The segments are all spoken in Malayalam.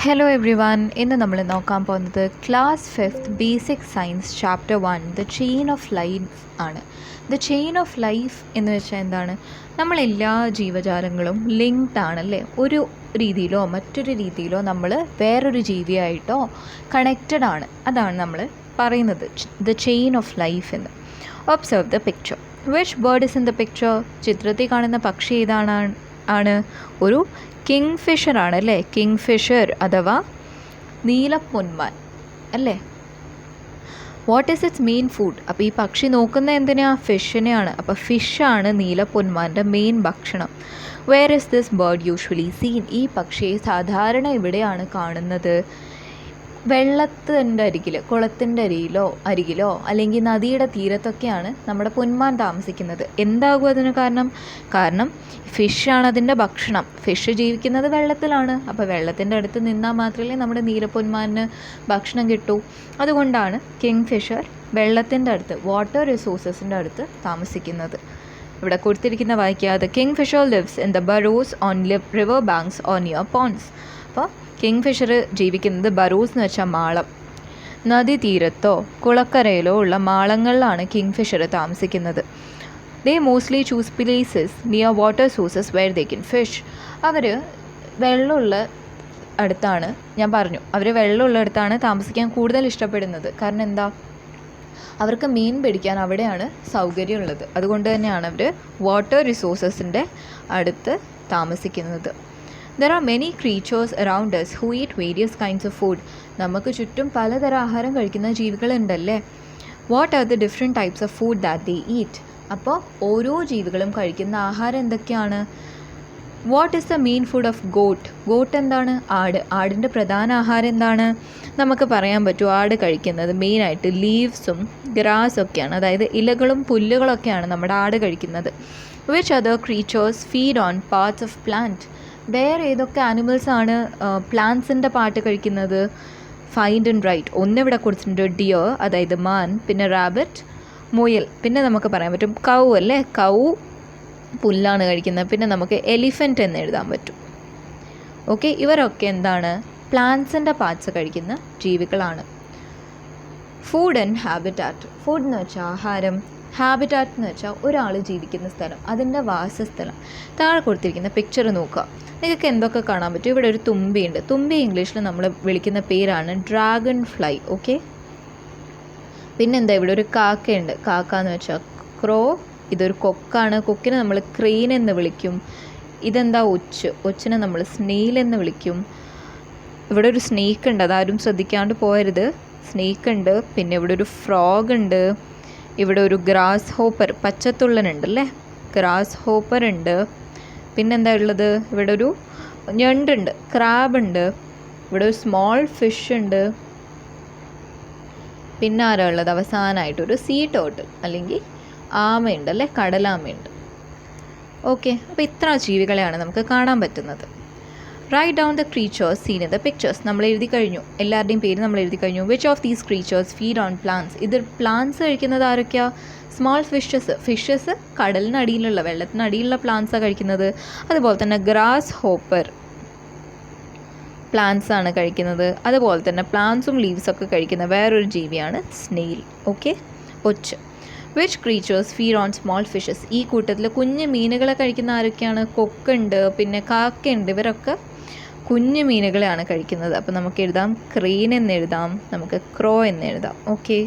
Hello every one. ഇന്ന് നമ്മൾ നോക്കാൻ പോകുന്നത് class 5th basic science chapter 1 the chain of life ആണ്. ദ ചെയിൻ ഓഫ് ലൈഫ് എന്ന് വെച്ചാൽ എന്താണ്? നമ്മളെല്ലാ ജീവജാലങ്ങളും ലിങ്ക്ഡ് ആണല്ലേ. ഒരു രീതിയിലോ മറ്റൊരു രീതിയിലോ നമ്മൾ വേറൊരു ജീവിയായിട്ടോ കണക്റ്റഡ് ആണ്. അതാണ് നമ്മൾ പറയുന്നത് ദ ചെയിൻ ഓഫ് ലൈഫ് എന്ന്. Observe the picture. Which bird is in the picture? ചിത്രത്തിൽ കാണുന്ന പക്ഷി ഏതാണ്? ഒരു കിങ് ഫിഷർ ആണ് അല്ലേ. കിങ് ഫിഷർ അഥവാ നീലപ്പൊന്മാൻ അല്ലേ. What is its main food? അപ്പോൾ ഈ പക്ഷി നോക്കുന്ന എന്തിനാ? ഫിഷിനെയാണ്. അപ്പോൾ ഫിഷാണ് നീലപ്പൊന്മാൻ്റെ മെയിൻ ഭക്ഷണം. Where is this bird usually seen? ഈ പക്ഷിയെ സാധാരണ എവിടെയാണ് കാണുന്നത്? വെള്ളത്തിൻ്റെ അരികിൽ, കുളത്തിൻ്റെ അരികിലോ അല്ലെങ്കിൽ നദിയുടെ തീരത്തൊക്കെയാണ് നമ്മുടെ പൊന്മാൻ താമസിക്കുന്നത്. എന്താകും അതിന് കാരണം ഫിഷാണ് അതിൻ്റെ ഭക്ഷണം. ഫിഷ് ജീവിക്കുന്നത് വെള്ളത്തിലാണ്. അപ്പോൾ വെള്ളത്തിൻ്റെ അടുത്ത് നിന്നാൽ മാത്രമേ നമ്മുടെ നീലപ്പൊന്മാന് ഭക്ഷണം കിട്ടൂ. അതുകൊണ്ടാണ് കിങ് ഫിഷർ വെള്ളത്തിൻ്റെ അടുത്ത്, വാട്ടർ റിസോഴ്സസിൻ്റെ അടുത്ത് താമസിക്കുന്നത്. ഇവിടെ കൊടുത്തിരിക്കുന്ന വായിക്കുക. The kingfisher lives in the burrows on river banks or near ponds. അപ്പോൾ കിങ് ഫിഷർ ജീവിക്കുന്നത് ബറോസ് എന്ന് വെച്ചാൽ മാളം, നദീതീരത്തോ കുളക്കരയിലോ ഉള്ള മാളങ്ങളിലാണ് കിങ് ഫിഷർ താമസിക്കുന്നത്. They mostly choose places near water sources where they can fish. അവർ വെള്ളമുള്ള അടുത്താണ്, ഞാൻ പറഞ്ഞു, അവർ വെള്ളമുള്ള അടുത്താണ് താമസിക്കാൻ കൂടുതൽ ഇഷ്ടപ്പെടുന്നത്. കാരണം എന്താ? അവർക്ക് മീൻ പിടിക്കാൻ അവിടെയാണ് സൗകര്യമുള്ളത്. അതുകൊണ്ട് തന്നെയാണ് അവർ വാട്ടർ റിസോഴ്സസിൻ്റെ അടുത്ത് താമസിക്കുന്നത്. There are many creatures around us who eat various kinds of food. നമുക്ക് ചുറ്റും പലതരം ആഹാരം കഴിക്കുന്ന ജീവികളുണ്ടല്ലേ. What are the different types of food that they eat? അപ്പോൾ ഓരോ ജീവികളും കഴിക്കുന്ന ആഹാരം എന്തൊക്കെയാണ്? What is the main food of goat? goat എന്താണ്? ആട്. ആടിൻ്റെ പ്രധാന ആഹാരം എന്താണ്? നമുക്ക് പറയാൻ പറ്റും ആട് കഴിക്കുന്നത് മെയിനായിട്ട് ലീവ്സും ഗ്രാസൊക്കെയാണ്, അതായത് ഇലകളും പുല്ലുകളൊക്കെയാണ് നമ്മുടെ ആട് കഴിക്കുന്നത്. Which other creatures feed on parts of plant? വേറെ ഏതൊക്കെ ആനിമൽസാണ് പ്ലാന്റ്സിൻ്റെ പാട്ട് കഴിക്കുന്നത്? Find and right. ഒന്നിവിടെ കൊടുത്തിട്ടുണ്ട് ഡിയർ, അതായത് മാൻ, പിന്നെ റാബിറ്റ് മുയൽ, പിന്നെ നമുക്ക് പറയാൻ പറ്റും കൗ അല്ലേ. കൗ പുല്ലാണ് കഴിക്കുന്നത്. പിന്നെ നമുക്ക് എലിഫൻറ്റ് എന്ന് എഴുതാൻ പറ്റും. ഓക്കെ, ഇവരൊക്കെ എന്താണ്? പ്ലാന്റ്സിൻ്റെ പാർട്സ് കഴിക്കുന്ന ജീവികളാണ്. Food and habitat. ഫുഡ് എന്ന് വെച്ചാൽ ആഹാരം, ഹാബിറ്റാറ്റ് എന്ന് വെച്ചാൽ ഒരാൾ ജീവിക്കുന്ന സ്ഥലം, അതിൻ്റെ വാസസ്ഥലം. താഴെ കൊടുത്തിരിക്കുന്ന പിക്ചർ നോക്കുക. നിങ്ങൾക്ക് എന്തൊക്കെ കാണാൻ പറ്റും? ഇവിടെ ഒരു തുമ്പിയുണ്ട്. തുമ്പി ഇംഗ്ലീഷിൽ നമ്മൾ വിളിക്കുന്ന പേരാണ് ഡ്രാഗൺ ഫ്ലൈ. ഓക്കെ, പിന്നെന്താ? ഇവിടെ ഒരു കാക്കയുണ്ട്. കാക്ക എന്ന് വെച്ചാൽ ക്രോ. ഇതൊരു കൊക്കാണ്. കൊക്കിനെ നമ്മൾ ക്രെയിൻ എന്ന് വിളിക്കും. ഇതെന്താ? ഒച്ച്. ഒച്ചിനെ നമ്മൾ സ്നെയിൽ എന്ന് വിളിക്കും. ഇവിടെ ഒരു സ്നേക്ക് ഉണ്ട്, അതാരും ശ്രദ്ധിക്കാണ്ട് പോയരുത്. സ്നേക്ക് ഉണ്ട്. പിന്നെ ഇവിടെ ഒരു ഫ്രോഗ് ഉണ്ട്. ഇവിടെ ഒരു ഗ്രാസ് ഹോപ്പർ, പച്ചത്തുള്ളനുണ്ടല്ലേ, ഗ്രാസ് ഹോപ്പർ ഉണ്ട്. പിന്നെന്താ ഉള്ളത്? ഇവിടെ ഒരു ഞണ്ടുണ്ട്, ക്രാബ് ഉണ്ട്. ഇവിടെ ഒരു സ്മോൾ ഫിഷ് ഉണ്ട്. പിന്നെ ആരാ ഉള്ളത്? അവസാനമായിട്ടൊരു സീ ടോട്ടിൽ അല്ലെങ്കിൽ ആമയുണ്ട് അല്ലേ, കടലാമയുണ്ട്. ഓക്കെ, അപ്പോൾ ഇത്ര ജീവികളെയാണ് നമുക്ക് കാണാൻ പറ്റുന്നത്. Write down the creatures seen in the pictures. നമ്മൾ എഴുതി കഴിഞ്ഞു, എല്ലാവരുടെയും പേര് നമ്മൾ എഴുതി കഴിഞ്ഞു. Which of these creatures feed on plants? ഇത് പ്ലാന്റ്സ് കഴിക്കുന്നത് ആരൊക്കെയാണ്? സ്മോൾ ഫിഷസ് കടലിനടിയിലുള്ള, വെള്ളത്തിനടിയിലുള്ള പ്ലാന്റ്സാണ് കഴിക്കുന്നത്. അതുപോലെ തന്നെ ഗ്രാസ് ഹോപ്പർ പ്ലാന്റ്സ് ആണ് കഴിക്കുന്നത്. അതുപോലെ തന്നെ പ്ലാന്റ്സും ലീവ്സൊക്കെ കഴിക്കുന്ന വേറൊരു ജീവിയാണ് സ്നെയിൽ. ഓക്കെ, ഒച്ച്. Which creatures feed on small fishes? ഈ കൂട്ടത്തിൽ കുഞ്ഞു മീനുകളെ കഴിക്കുന്ന ആരൊക്കെയാണ്? കൊക്കുണ്ട്, പിന്നെ കാക്കയുണ്ട്. ഇവരൊക്കെ കുഞ്ഞു മീനുകളെയാണ് കഴിക്കുന്നത്. അപ്പോൾ നമുക്ക് എഴുതാം ക്രെയിൻ എന്ന് എഴുതാം, നമുക്ക് ക്രോ എന്ന് എഴുതാം. Okay,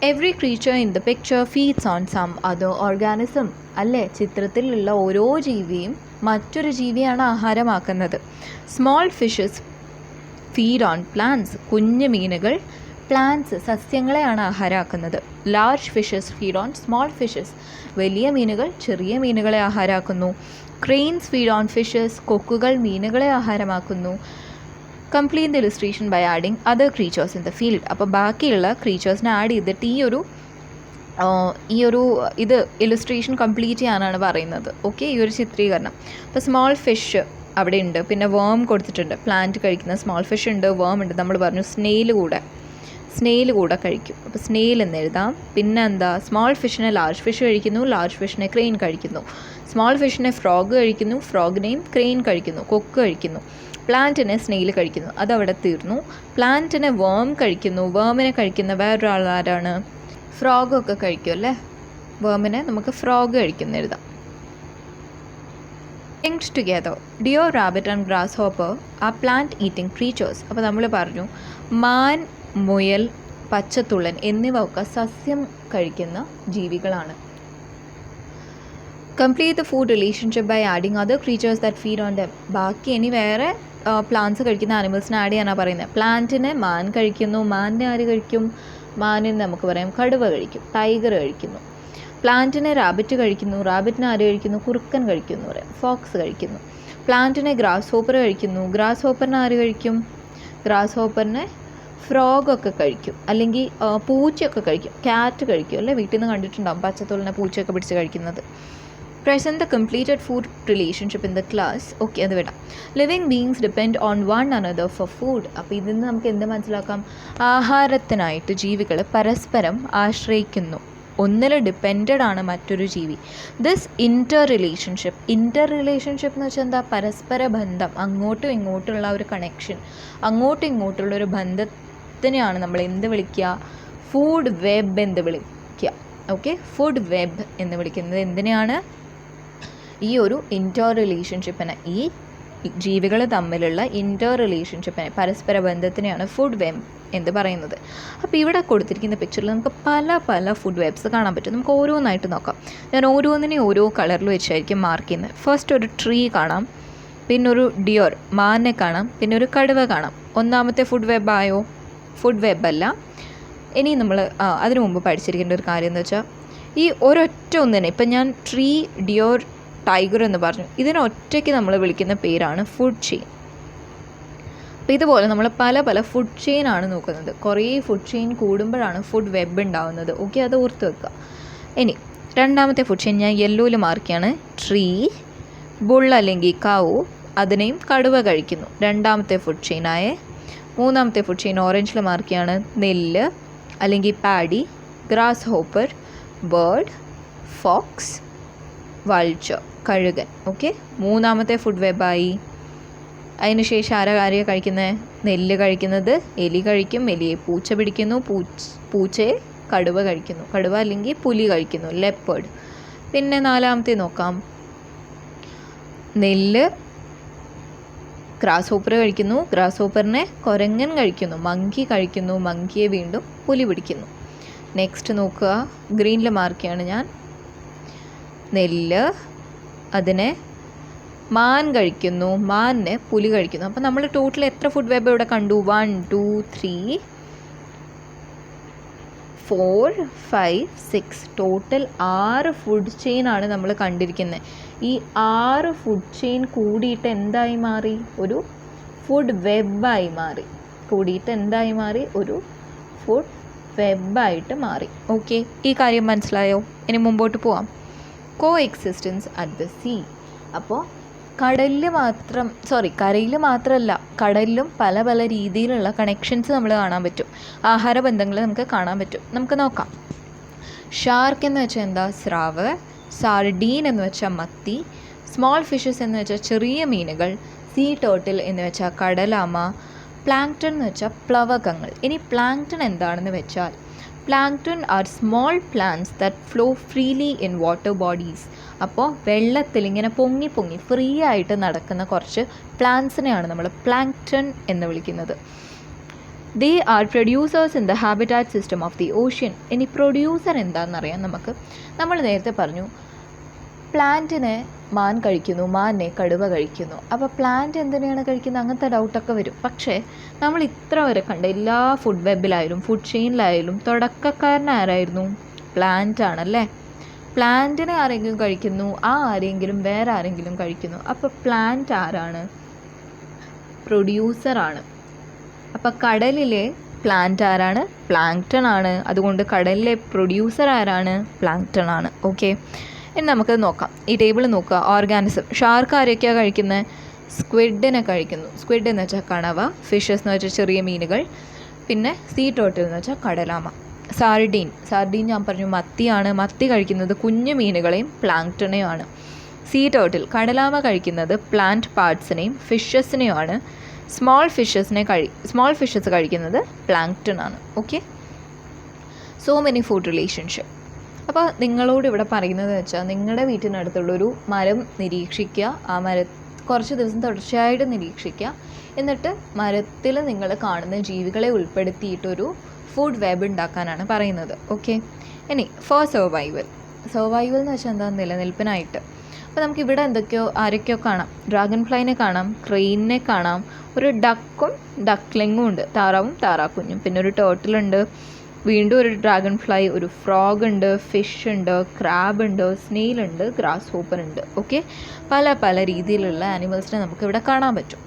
every creature in the picture feeds on some other organism അല്ലേ. ചിത്രത്തിലുള്ള ഓരോ ജീവിയും മറ്റൊരു ജീവിയാണ് ആഹാരമാക്കുന്നത്. Small fishes feed on plants. കുഞ്ഞു മീനുകൾ പ്ലാന്റ്സ്, സസ്യങ്ങളെയാണ് ആഹാരമാക്കുന്നത്. Large fishes feed on small fishes. വലിയ മീനുകൾ ചെറിയ മീനുകളെ ആഹാരമാക്കുന്നു. Cranes feed on fishes. കൊക്കുകൾ മീനുകളെ ആഹാരമാക്കുന്നു. Complete the illustration by adding other creatures in the field. അപ്പോൾ ബാക്കിയുള്ള ക്രീച്ചേഴ്സിനെ ആഡ് ചെയ്തിട്ട് ഈ ഒരു ഇത് ഇലിസ്ട്രേഷൻ കംപ്ലീറ്റ് ചെയ്യാനാണ് പറയുന്നത്. ഓക്കെ, ഈ ഒരു ചിത്രീകരണം. അപ്പോൾ സ്മോൾ ഫിഷ് അവിടെ ഉണ്ട്. പിന്നെ വേം കൊടുത്തിട്ടുണ്ട്, പ്ലാന്റ് കഴിക്കുന്ന സ്മോൾ ഫിഷ് ഉണ്ട്, വേം ഉണ്ട്. നമ്മൾ പറഞ്ഞു സ്നെയിൽ കൂടെ കഴിക്കും. അപ്പോൾ സ്നെയിൽ എന്ന് എഴുതാം. പിന്നെ എന്താ? സ്മോൾ ഫിഷിനെ ലാർജ് ഫിഷ് കഴിക്കുന്നു, ലാർജ് ഫിഷിനെ ക്രെയിൻ കഴിക്കുന്നു. സ്മോൾ ഫിഷിനെ ഫ്രോഗ് കഴിക്കുന്നു, ഫ്രോഗിനെയും ക്രെയിൻ കഴിക്കുന്നു, കൊക്ക് കഴിക്കുന്നു. പ്ലാന്റിനെ സ്നെയിൽ കഴിക്കുന്നു, അതവിടെ തീർന്നു. പ്ലാന്റിനെ വേം കഴിക്കുന്നു, വേമിനെ കഴിക്കുന്ന വേറൊരാൾ ആരാണ്? ഫ്രോഗൊക്കെ കഴിക്കും അല്ലേ. വേമിനെ നമുക്ക് ഫ്രോഗ് കഴിക്കുന്ന എഴുതാം. Linked together, deer, rabbit and grasshopper are plant eating creatures. അപ്പോൾ നമ്മൾ പറഞ്ഞു മാൻ, മുയൽ, പച്ചത്തുള്ളൻ എന്നിവ ഒക്കെ സസ്യം കഴിക്കുന്ന ജീവികളാണ്. Complete the food relationship by adding other creatures that feed on them. ബാക്കി ഇനി വേറെ പ്ലാന്റ്സ് കഴിക്കുന്ന ആനിമൽസിനെ ആഡ് ചെയ്യാനാണ് പറയുന്നത്. പ്ലാന്റിനെ മാൻ കഴിക്കുന്നു, മാനിനെ ആര് കഴിക്കും? മാനിനെ നമുക്ക് പറയാം കടുവ കഴിക്കും, ടൈഗർ കഴിക്കുന്നു. പ്ലാന്റിനെ റാബിറ്റ് കഴിക്കുന്നു, റാബിറ്റിനെ ആര് കഴിക്കുന്നു? കുറുക്കൻ കഴിക്കുന്നു പറയാം, ഫോക്സ് കഴിക്കുന്നു. പ്ലാന്റിനെ ഗ്രാസ് ഹോപ്പർ കഴിക്കുന്നു, ഗ്രാസ് ഹോപ്പറിനെ ആര് കഴിക്കും? ഗ്രാസ് ഹോപ്പറിനെ ഫ്രോഗൊക്കെ കഴിക്കും, അല്ലെങ്കിൽ പൂച്ചയൊക്കെ കഴിക്കും, ക്യാറ്റ് കഴിക്കും അല്ലേ. വീട്ടിൽ നിന്ന് കണ്ടിട്ടുണ്ടാകും പച്ചത്തുള്ളിനെ പൂച്ചയൊക്കെ പിടിച്ച് കഴിക്കുന്നത്. Present the completed food relationship in the class. Okay, അത് വിടാം. Living beings depend on one another for food. അപ്പോൾ ഇതിൽ നിന്ന് നമുക്ക് എന്ത് മനസ്സിലാക്കാം? ആഹാരത്തിനായിട്ട് ജീവികൾ പരസ്പരം ആശ്രയിക്കുന്നു, ഒന്നിൽ ഡിപ്പെൻഡഡ് ആണ് മറ്റൊരു ജീവി. ദിസ് ഇൻ്റർ റിലേഷൻഷിപ്പ് എന്ന് വെച്ചാൽ എന്താ? പരസ്പര ബന്ധം, അങ്ങോട്ടും ഇങ്ങോട്ടുള്ള ഒരു കണക്ഷൻ, അങ്ങോട്ടും ഇങ്ങോട്ടുള്ള ഒരു ബന്ധത്തിനെയാണ് നമ്മൾ എന്ത് വിളിക്കുക? ഫുഡ് വെബ് എന്ന് വിളിക്കുക. ഓക്കെ, ഫുഡ് വെബ് എന്ന് വിളിക്കുന്നത് എന്തിനെയാണ്? ഈ ഒരു ഇൻ്റർ റിലേഷൻഷിപ്പിനെ, ഈ ജീവികൾ തമ്മിലുള്ള ഇൻ്റർ റിലേഷൻഷിപ്പിനെ, പരസ്പര ബന്ധത്തിനെയാണ് ഫുഡ് വെബ് എന്ന് പറയുന്നത്. അപ്പോൾ ഇവിടെ കൊടുത്തിരിക്കുന്ന പിക്ചറിൽ നമുക്ക് പല പല ഫുഡ് വെബ്സ് കാണാൻ പറ്റും. നമുക്ക് ഓരോന്നായിട്ട് നോക്കാം. ഞാൻ ഓരോന്നിനെയും ഓരോ കളറിൽ വെച്ചായിരിക്കും മാർക്ക് ചെയ്യുന്നത്. ഫസ്റ്റ് ഒരു ട്രീ കാണാം, പിന്നെ ഒരു ഡിയർ മാനിനെ കാണാം, പിന്നെ ഒരു കടുവ കാണാം. ഒന്നാമത്തെ ഫുഡ് വെബായോ? ഫുഡ് വെബല്ല. ഇനി നമ്മൾ അതിനു മുമ്പ് പഠിച്ചിരിക്കേണ്ട ഒരു കാര്യം എന്ന് വെച്ചാൽ, ഈ ഒരൊറ്റ ഒന്നിനെ, ഇപ്പം ഞാൻ ട്രീ, ഡിയർ, ടൈഗർ എന്ന് പറഞ്ഞു, ഇതിനൊറ്റയ്ക്ക് നമ്മൾ വിളിക്കുന്ന പേരാണ് ഫുഡ് ചെയിൻ. അപ്പോൾ ഇതുപോലെ നമ്മൾ പല പല ഫുഡ് ചെയിൻ ആണ് നോക്കുന്നത്. കുറേ ഫുഡ് ചെയിൻ കൂടുമ്പോഴാണ് ഫുഡ് വെബ് ഉണ്ടാവുന്നത്. ഓക്കെ, അത് ഓർത്ത് വെക്കുക. ഇനി രണ്ടാമത്തെ ഫുഡ് ചെയിൻ ഞാൻ യെല്ലോയിൽ മാർക്കാണ്. ട്രീ, ബുൾ അല്ലെങ്കിൽ കൗ, അതിനെയും കടുവ കഴിക്കുന്നു, രണ്ടാമത്തെ ഫുഡ് ചെയിനായ. മൂന്നാമത്തെ ഫുഡ് ചെയിൻ ഓറഞ്ചിൽ മാർക്കാണ്. നെല്ല് അല്ലെങ്കിൽ paddy, grasshopper, bird, fox, vulture, കഴുകൻ. ഓക്കെ, മൂന്നാമത്തെ ഫുഡ് വെബായി. അതിന് ശേഷം ആരെയാണ് കഴിക്കുന്നത്? നെല്ല് കഴിക്കുന്നത് എലി കഴിക്കും, എലിയെ പൂച്ച പിടിക്കുന്നു, പൂച്ചയെ കടുവ കഴിക്കുന്നു, കടുവ അല്ലെങ്കിൽ പുലി കഴിക്കുന്നു, ലെപ്പേർഡ്. പിന്നെ നാലാമത്തെ നോക്കാം. നെല്ല് ഗ്രാസ് ഹോപ്പർ കഴിക്കുന്നു, ഗ്രാസ് ഹോപ്പറിനെ കുരങ്ങൻ കഴിക്കുന്നു, മങ്കി കഴിക്കുന്നു, മങ്കിയെ വീണ്ടും പുലി പിടിക്കുന്നു. നെക്സ്റ്റ് നോക്കുക, ഗ്രീനിൽ മാർക്കാണ് ഞാൻ. നെല്ല്, അതിനെ മാൻ കഴിക്കുന്നു, മാനിനെ പുലി കഴിക്കുന്നു. അപ്പോൾ നമ്മൾ ടോട്ടൽ എത്ര ഫുഡ് വെബ് ഇവിടെ കണ്ടു? 1 2 3 4 5 6 ടോട്ടൽ 6 ഫുഡ് ചെയിൻ ആണ് നമ്മൾ കണ്ടിരിക്കുന്നത്. ഈ 6 ഫുഡ് ചെയിൻ കൂടിയിട്ട് എന്തായി മാറി? ഒരു ഫുഡ് വെബായി മാറി. കൂടിയിട്ട് എന്തായി മാറി? ഒരു ഫുഡ് വെബായിട്ട് മാറി. ഓക്കെ, ഈ കാര്യം മനസ്സിലായോ? ഇനി മുമ്പോട്ട് പോവാം. കോ എക്സിസ്റ്റൻസ് അറ്റ് ദ സീ. അപ്പോൾ കരയിൽ മാത്രമല്ല, കടലിലും പല പല രീതിയിലുള്ള കണക്ഷൻസ് നമ്മൾ കാണാൻ പറ്റും, ആഹാരബന്ധങ്ങൾ നമുക്ക് കാണാൻ പറ്റും. നമുക്ക് നോക്കാം. ഷാർക്ക് എന്ന് വെച്ചാൽ എന്താ? സ്രാവ്. സാർഡീൻ എന്ന് വെച്ചാൽ മത്തി. സ്മോൾ ഫിഷസ് എന്ന് വെച്ചാൽ ചെറിയ മീനുകൾ. സീ ടേർട്ടിൽ എന്ന് വെച്ചാൽ കടലാമ. പ്ലാങ്ക്ടൺ എന്ന് വെച്ചാൽ പ്ലവകങ്ങൾ. ഇനി പ്ലാങ്ക്ടൺ എന്താണെന്ന് വെച്ചാൽ, plankton are small plants that flow freely in water bodies. അപ്പോൾ വെള്ളത്തിൽ ഇങ്ങനെ പൊങ്ങി ഫ്രീ ആയിട്ട് നടക്കുന്ന കുറച്ച് പ്ലാന്റ്സിനെയാണ് നമ്മൾ പ്ലാങ്ക്ടൺ എന്ന് വിളിക്കുന്നത്. They are producers in the habitat system of the ocean. ഇനി പ്രൊഡ്യൂസർ എന്താണെന്നറിയാം നമുക്ക്. നമ്മൾ നേരത്തെ പറഞ്ഞു പ്ലാന്റിനെ മാൻ കഴിക്കുന്നു, മാനിനെ കടുവ കഴിക്കുന്നു. അപ്പോൾ പ്ലാന്റ് എന്തിനാണ് കഴിക്കുന്നത്? അങ്ങനത്തെ ഡൗട്ടൊക്കെ വരും. പക്ഷേ നമ്മൾ ഇത്ര വരെ കണ്ട എല്ലാ ഫുഡ് വെബിലായാലും ഫുഡ് ചെയിനിലായാലും തുടക്കക്കാരനാരായിരുന്നു? പ്ലാന്റ് ആണല്ലേ. പ്ലാന്റിനെ ആരെങ്കിലും കഴിക്കുന്നു, ആരെങ്കിലും വേറെ ആരെങ്കിലും കഴിക്കുന്നു. അപ്പോൾ പ്ലാന്റ് ആരാണ്? പ്രൊഡ്യൂസറാണ്. അപ്പോൾ കടലിലെ പ്ലാന്റ് ആരാണ്? പ്ലാങ്ക്ടൺ ആണ്. അതുകൊണ്ട് കടലിലെ പ്രൊഡ്യൂസർ ആരാണ്? പ്ലാങ്ക്ടൺ ആണ്. ഓക്കെ, ഇനി നമുക്ക് നോക്കാം. ഈ ടേബിൾ നോക്കുക. ഓർഗാനിസം. ഷാർക്ക് ആരൊക്കെയാണ് കഴിക്കുന്നത്? സ്ക്വിഡിനെ കഴിക്കുന്നു. സ്ക്വിഡ് എന്ന് വെച്ചാൽ കണവ. ഫിഷസ് എന്ന് വെച്ചാൽ ചെറിയ മീനുകൾ. പിന്നെ സീ ടേർട്ടിൽ എന്ന് വെച്ചാൽ കടലാമ. സാർഡീൻ ഞാൻ പറഞ്ഞു മത്തിയാണ്. മത്തി കഴിക്കുന്നത് കുഞ്ഞു മീനുകളെയും പ്ലാങ്ക്ടണെയും ആണ്. സീ ടേർട്ടിൽ കടലാമ കഴിക്കുന്നത് പ്ലാന്റ് പാർട്സിനെയും ഫിഷസിനെയുമാണ്. സ്മോൾ ഫിഷസ് കഴിക്കുന്നത് പ്ലാങ്ക്ടൺ ആണ്. Okay, so many food relationship. അപ്പോൾ നിങ്ങളോട് ഇവിടെ പറയുന്നത് വെച്ചാൽ നിങ്ങളുടെ വീട്ടിനടുത്തുള്ളൊരു മരം നിരീക്ഷിക്കുക, ആ കുറച്ച് ദിവസം തുടർച്ചയായിട്ട് നിരീക്ഷിക്കുക, എന്നിട്ട് മരത്തിൽ നിങ്ങൾ കാണുന്ന ജീവികളെ ഉൾപ്പെടുത്തിയിട്ടൊരു ഫുഡ് വെബ് ഉണ്ടാക്കാനാണ് പറയുന്നത്. ഓക്കെ, ഇനി ഫോർ സർവൈവൽ എന്ന് വെച്ചാൽ എന്താ, നിലനിൽപ്പിനായിട്ട്. അപ്പോൾ നമുക്കിവിടെ ആരൊക്കെയോ കാണാം. ഡ്രാഗൺ ഫ്ലൈനെ കാണാം, ക്രെയിനിനെ കാണാം, ഒരു ഡക്ലിങ്ങും ഉണ്ട്, താറാക്കുഞ്ഞും, പിന്നെ ഒരു ടേർട്ടിലുണ്ട്, വീണ്ടും ഒരു ഡ്രാഗൺ ഫ്ലൈ, ഒരു ഫ്രോഗ് ഉണ്ട്, ഫിഷ് ഉണ്ട്, ക്രാബ് ഉണ്ട്, സ്നെയിൽ ഉണ്ട്, ഗ്രാസ് ഹോപ്പർ ഉണ്ട്. ഓക്കെ, പല രീതിയിലുള്ള ആനിമൽസിനെ നമുക്കിവിടെ കാണാൻ പറ്റും.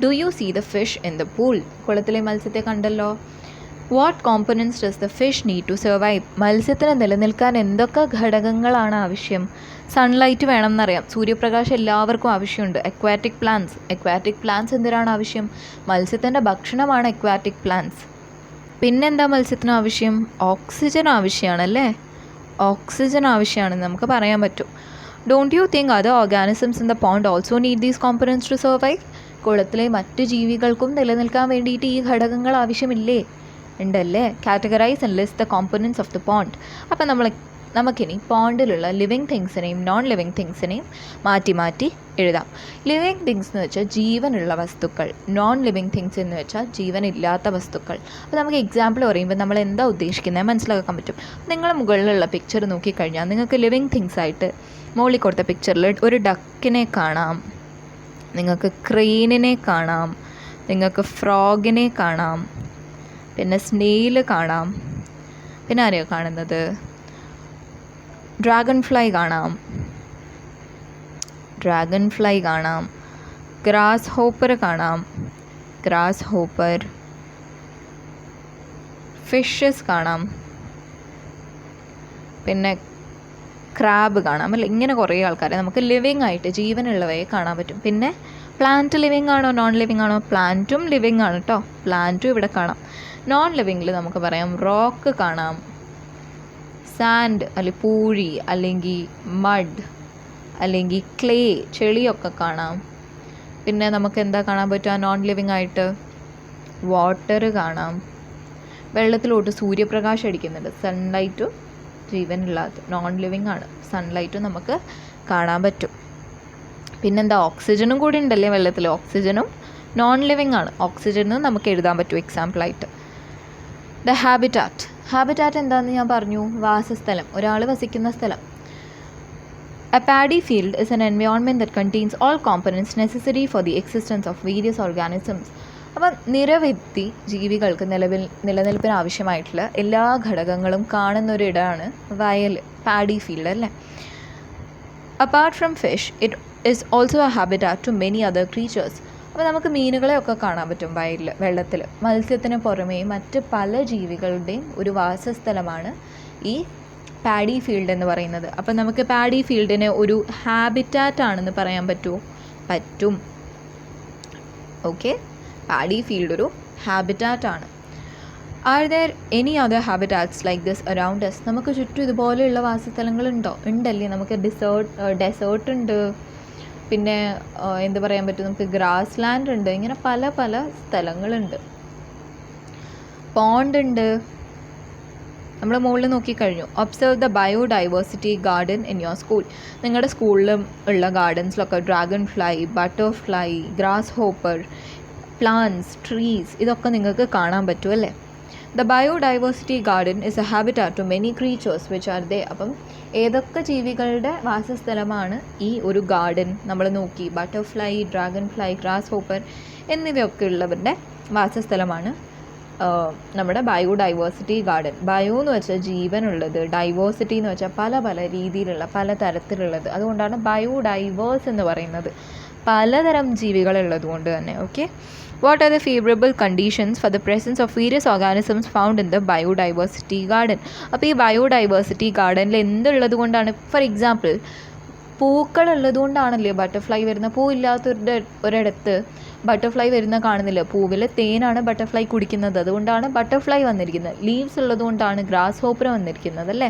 Do you see the fish in the pool? കുളത്തിലെ മത്സ്യത്തെ കണ്ടല്ലോ. What components does the fish need to survive? മത്സ്യത്തിന് നിലനിൽക്കാൻ എന്തൊക്കെ ഘടകങ്ങളാണ് ആവശ്യം? സൺലൈറ്റ് വേണം എന്നറിയാം, സൂര്യപ്രകാശം എല്ലാവർക്കും ആവശ്യമുണ്ട്. അക്വാറ്റിക് പ്ലാന്റ്സ് എന്തിനാണ് ആവശ്യം? മത്സ്യത്തിൻ്റെ ഭക്ഷണമാണ് അക്വാറ്റിക് പ്ലാന്റ്സ്. പിന്നെന്താ മത്സ്യത്തിന് ആവശ്യം? ഓക്സിജൻ ആവശ്യമാണല്ലേ, ഓക്സിജൻ ആവശ്യമാണെന്ന് നമുക്ക് പറയാൻ പറ്റും. Don't you think other organisms in the pond also need these components to survive? കുളത്തിലെ മറ്റ് ജീവികൾക്കും നിലനിൽക്കാൻ വേണ്ടിയിട്ട് ഈ ഘടകങ്ങൾ ആവശ്യമില്ലേ? ഉണ്ടല്ലേ. Categorise and list the components of the pond. അപ്പം നമുക്കിനി പോണ്ടിലുള്ള ലിവിങ് തിങ്സിനെയും നോൺ ലിവിങ് തിങ്സിനെയും മാറ്റി എഴുതാം. ലിവിങ് തിങ്സ് എന്ന് വെച്ചാൽ ജീവനുള്ള വസ്തുക്കൾ, നോൺ ലിവിങ് തിങ്സ് എന്ന് വെച്ചാൽ ജീവനില്ലാത്ത വസ്തുക്കൾ. അപ്പോൾ നമുക്ക് എക്സാമ്പിൾ പറയുമ്പോൾ നമ്മൾ എന്താ ഉദ്ദേശിക്കുന്നത് മനസ്സിലാക്കാൻ പറ്റും. നിങ്ങൾ മുകളിലുള്ള പിക്ചർ നോക്കിക്കഴിഞ്ഞാൽ നിങ്ങൾക്ക് ലിവിങ് തിങ്സ് ആയിട്ട് മുകളിൽ കൊടുത്ത പിക്ചറിൽ ഒരു ഡക്കിനെ കാണാം, നിങ്ങൾക്ക് ക്രെയിനിനെ കാണാം, നിങ്ങൾക്ക് ഫ്രോഗിനെ കാണാം, പിന്നെ സ്നെയിൽ കാണാം, പിന്നെ ആരെയോ കാണുന്നത്, ഡ്രാഗൺ ഫ്ലൈ കാണാം, ഗ്രാസ് ഹോപ്പർ കാണാം, ഫിഷസ് കാണാം, പിന്നെ ക്രാബ് കാണാം അല്ലേ. ഇങ്ങനെ കുറേ ആൾക്കാരെ നമുക്ക് ലിവിങ് ആയിട്ട് ജീവനുള്ളവയെ കാണാൻ പറ്റും. പിന്നെ പ്ലാന്റ് ലിവിങ് ആണോ നോൺ ലിവിങ് ആണോ? പ്ലാന്റും ലിവിങ് ആണ് കേട്ടോ, പ്ലാന്റും ഇവിടെ കാണാം. നോൺ ലിവിങ്ങിൽ നമുക്ക് പറയാം റോക്ക് കാണാം, സാൻഡ് അല്ലെങ്കിൽ പൂഴി, അല്ലെങ്കിൽ മഡ്, അല്ലെങ്കിൽ ക്ലേ, ചെളിയൊക്കെ കാണാം. പിന്നെ നമുക്ക് എന്താ കാണാൻ പറ്റുക നോൺ ലിവിങ് ആയിട്ട്? വാട്ടർ കാണാം, വെള്ളത്തിലോട്ട് സൂര്യപ്രകാശം അടിക്കുന്നുണ്ട്, സൺലൈറ്റും ജീവനില്ലാത്ത നോൺ ലിവിങ് ആണ്, സൺലൈറ്റും നമുക്ക് കാണാൻ പറ്റും. പിന്നെന്താ, ഓക്സിജനും കൂടി ഉണ്ടല്ലേ വെള്ളത്തിൽ, ഓക്സിജനും നോൺ ലിവിങ് ആണ്. ഓക്സിജനും നമുക്ക് എഴുതാൻ പറ്റും എക്സാമ്പിളായിട്ട്. ദ ഹാബിറ്റാറ്റ് എന്താണെന്ന് ഞാൻ പറഞ്ഞു, വാസസ്ഥലം, ഒരാൾ വസിക്കുന്ന സ്ഥലം. A paddy field is an environment that contains all components necessary for the existence of various organisms. അപ്പം നിരവധി ജീവികൾക്ക് നിലനിൽപ്പിന് ആവശ്യമായിട്ടുള്ള എല്ലാ ഘടകങ്ങളും കാണുന്നൊരിടമാണ് വയൽ, പാഡി ഫീൽഡ് അല്ലേ. Apart from fish it is also a habitat to many other creatures. അപ്പോൾ നമുക്ക് മീനുകളെയൊക്കെ കാണാൻ പറ്റും വയലിൽ, വെള്ളത്തിൽ. മത്സ്യത്തിന് പുറമേ മറ്റ് പല ജീവികളുടെയും ഒരു വാസസ്ഥലമാണ് ഈ പാഡി ഫീൽഡ് എന്ന് പറയുന്നത്. അപ്പം നമുക്ക് പാഡി ഫീൽഡിനെ ഒരു ഹാബിറ്റാറ്റ് ആണെന്ന് പറയാൻ പറ്റുമോ? പറ്റും. ഓക്കെ, പാഡി ഫീൽഡ് ഒരു ഹാബിറ്റാറ്റ് ആണ്. Are there any other habitats like this around us? നമുക്ക് ചുറ്റും ഇതുപോലെയുള്ള വാസസ്ഥലങ്ങളുണ്ടോ? ഉണ്ടല്ലേ. നമുക്ക് ഡെസേർട്ട് ഉണ്ട്, പിന്നെ എന്ത് പറയാൻ പറ്റും, നമുക്ക് ഗ്രാസ് ലാൻഡ് ഉണ്ട്, ഇങ്ങനെ പല സ്ഥലങ്ങളുണ്ട്. പോണ്ട് ഉണ്ട്. നമ്മൾ മുകളിൽ നോക്കിക്കഴിഞ്ഞു. Observe the biodiversity garden in your school. നിങ്ങളുടെ സ്കൂളിലും ഉള്ള ഗാർഡൻസിലൊക്കെ dragon fly, butterfly, grasshopper, plants, trees, ഇതൊക്കെ നിങ്ങൾക്ക് കാണാൻ പറ്റും അല്ലേ. The biodiversity garden is a habitat to many creatures which are they. അപ്പം ഏതൊക്കെ ജീവികളുടെ വാസസ്ഥലമാണ് ഈ ഒരു ഗാർഡൻ നമ്മൾ നോക്കി? Butterfly, dragon fly, grasshopper എന്നിവയൊക്കെ ഉള്ളവരുടെ വാസസ്ഥലമാണ് നമ്മുടെ ബയോഡൈവേഴ്സിറ്റി ഗാർഡൻ. ബയോ എന്ന് വെച്ചാൽ ജീവനുള്ളത്, ഡൈവേഴ്സിറ്റി എന്ന് വെച്ചാൽ പല രീതിയിലുള്ള പല തരത്തിലുള്ളത്. അതുകൊണ്ടാണ് ബയോഡൈവേഴ്സ് എന്ന് പറയുന്നത്, പലതരം ജീവികളുള്ളത് കൊണ്ട് തന്നെ. Okay, what are the favourable conditions for the presence of various organisms found in the biodiversity garden? അപ്പോൾ ഈ ബയോഡൈവേഴ്സിറ്റി ഗാർഡനിൽ എന്തുള്ളത് കൊണ്ടാണ്? ഫോർ എക്സാമ്പിൾ, പൂക്കളുള്ളത് കൊണ്ടാണല്ലേ ബട്ടർഫ്ലൈ വരുന്ന. പൂവില്ലാത്ത ഒരിടത്ത് ബട്ടർഫ്ലൈ വരുന്ന കാണുന്നില്ല. പൂവിൽ തേനാണ് ബട്ടർഫ്ലൈ കുടിക്കുന്നത്, അതുകൊണ്ടാണ് ബട്ടർഫ്ലൈ വന്നിരിക്കുന്നത്. ലീവ്സ് ഉള്ളത് കൊണ്ടാണ് ഗ്രാസ് ഹോപ്പർ വന്നിരിക്കുന്നത് അല്ലേ.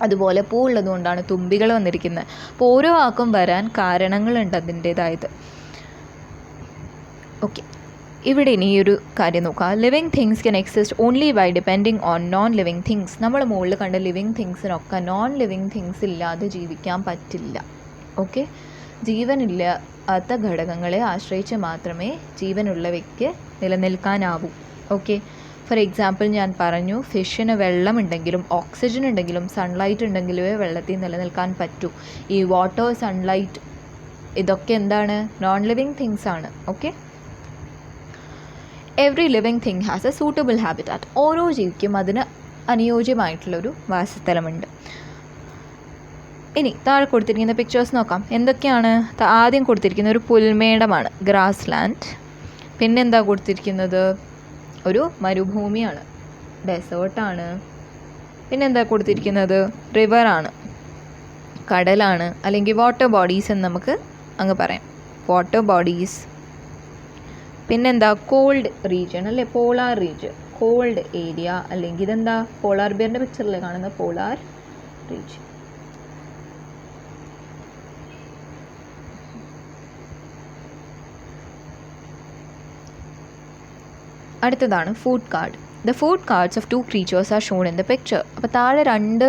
അതുപോലെ പൂ ഉള്ളതുകൊണ്ടാണ് തുമ്പികൾ വന്നിരിക്കുന്നത്. അപ്പോൾ ഓരോ വാക്കും വരാൻ കാരണങ്ങളുണ്ട് അതിൻ്റേതായത്. ഓക്കെ, ഇവിടെ ഇനി ഈ ഒരു കാര്യം നോക്കാം. Living things can exist only by depending on non living things. നമ്മൾ മുകളിൽ കണ്ട ലിവിങ് തിങ്സിനൊക്കെ നോൺ ലിവിങ് തിങ്സ് ഇല്ലാതെ ജീവിക്കാൻ പറ്റില്ല. ഓക്കെ, ജീവനില്ലാത്ത ഘടകങ്ങളെ ആശ്രയിച്ച് മാത്രമേ ജീവനുള്ളവയ്ക്ക് നിലനിൽക്കാനാവൂ. ഓക്കെ, ഫോർ എക്സാമ്പിൾ ഞാൻ പറഞ്ഞു, ഫിഷിന് വെള്ളമുണ്ടെങ്കിലും ഓക്സിജൻ ഉണ്ടെങ്കിലും സൺലൈറ്റ് ഉണ്ടെങ്കിലേ വെള്ളത്തിൽ നിലനിൽക്കാൻ പറ്റൂ. ഈ വാട്ടർ, സൺലൈറ്റ് ഇതൊക്കെ എന്താണ്? നോൺ ലിവിങ് തിങ്സ് ആണ്. Okay, every living thing has A suitable habitat. ഓരോ ജീവിക്കും അതിന് അനുയോജ്യമായിട്ടുള്ളൊരു വാസസ്ഥലമുണ്ട്. ഇനി താഴെ കൊടുത്തിരിക്കുന്ന പിക്ചേഴ്സ് നോക്കാം. എന്തൊക്കെയാണ്? ആദ്യം കൊടുത്തിരിക്കുന്ന ഒരു പുൽമേടമാണ്, ഗ്രാസ് ലാൻഡ്. പിന്നെന്താ കൊടുത്തിരിക്കുന്നത്? ഒരു മരുഭൂമിയാണ്, ഡെസേർട്ടാണ്. പിന്നെന്താ കൊടുത്തിരിക്കുന്നത്? റിവറാണ്, കടലാണ്, അല്ലെങ്കിൽ വാട്ടർ ബോഡീസ് എന്ന് നമുക്ക് അങ്ങ് പറയാം, വാട്ടർ ബോഡീസ്. പിന്നെന്താ? കോൾഡ് റീജിയൻ അല്ലേ, പോളാർ റീജിയൻ, കോൾഡ് ഏരിയ, അല്ലെങ്കിൽ ഇതെന്താ? പോളാർ ബിയറിൻ്റെ പിക്ചറിൽ കാണുന്ന പോളാർ റീജിയൻ. അടുത്തതാണ് food card. The food cards of 2 creatures are shown in the picture. അപ്പോൾ താഴെ 2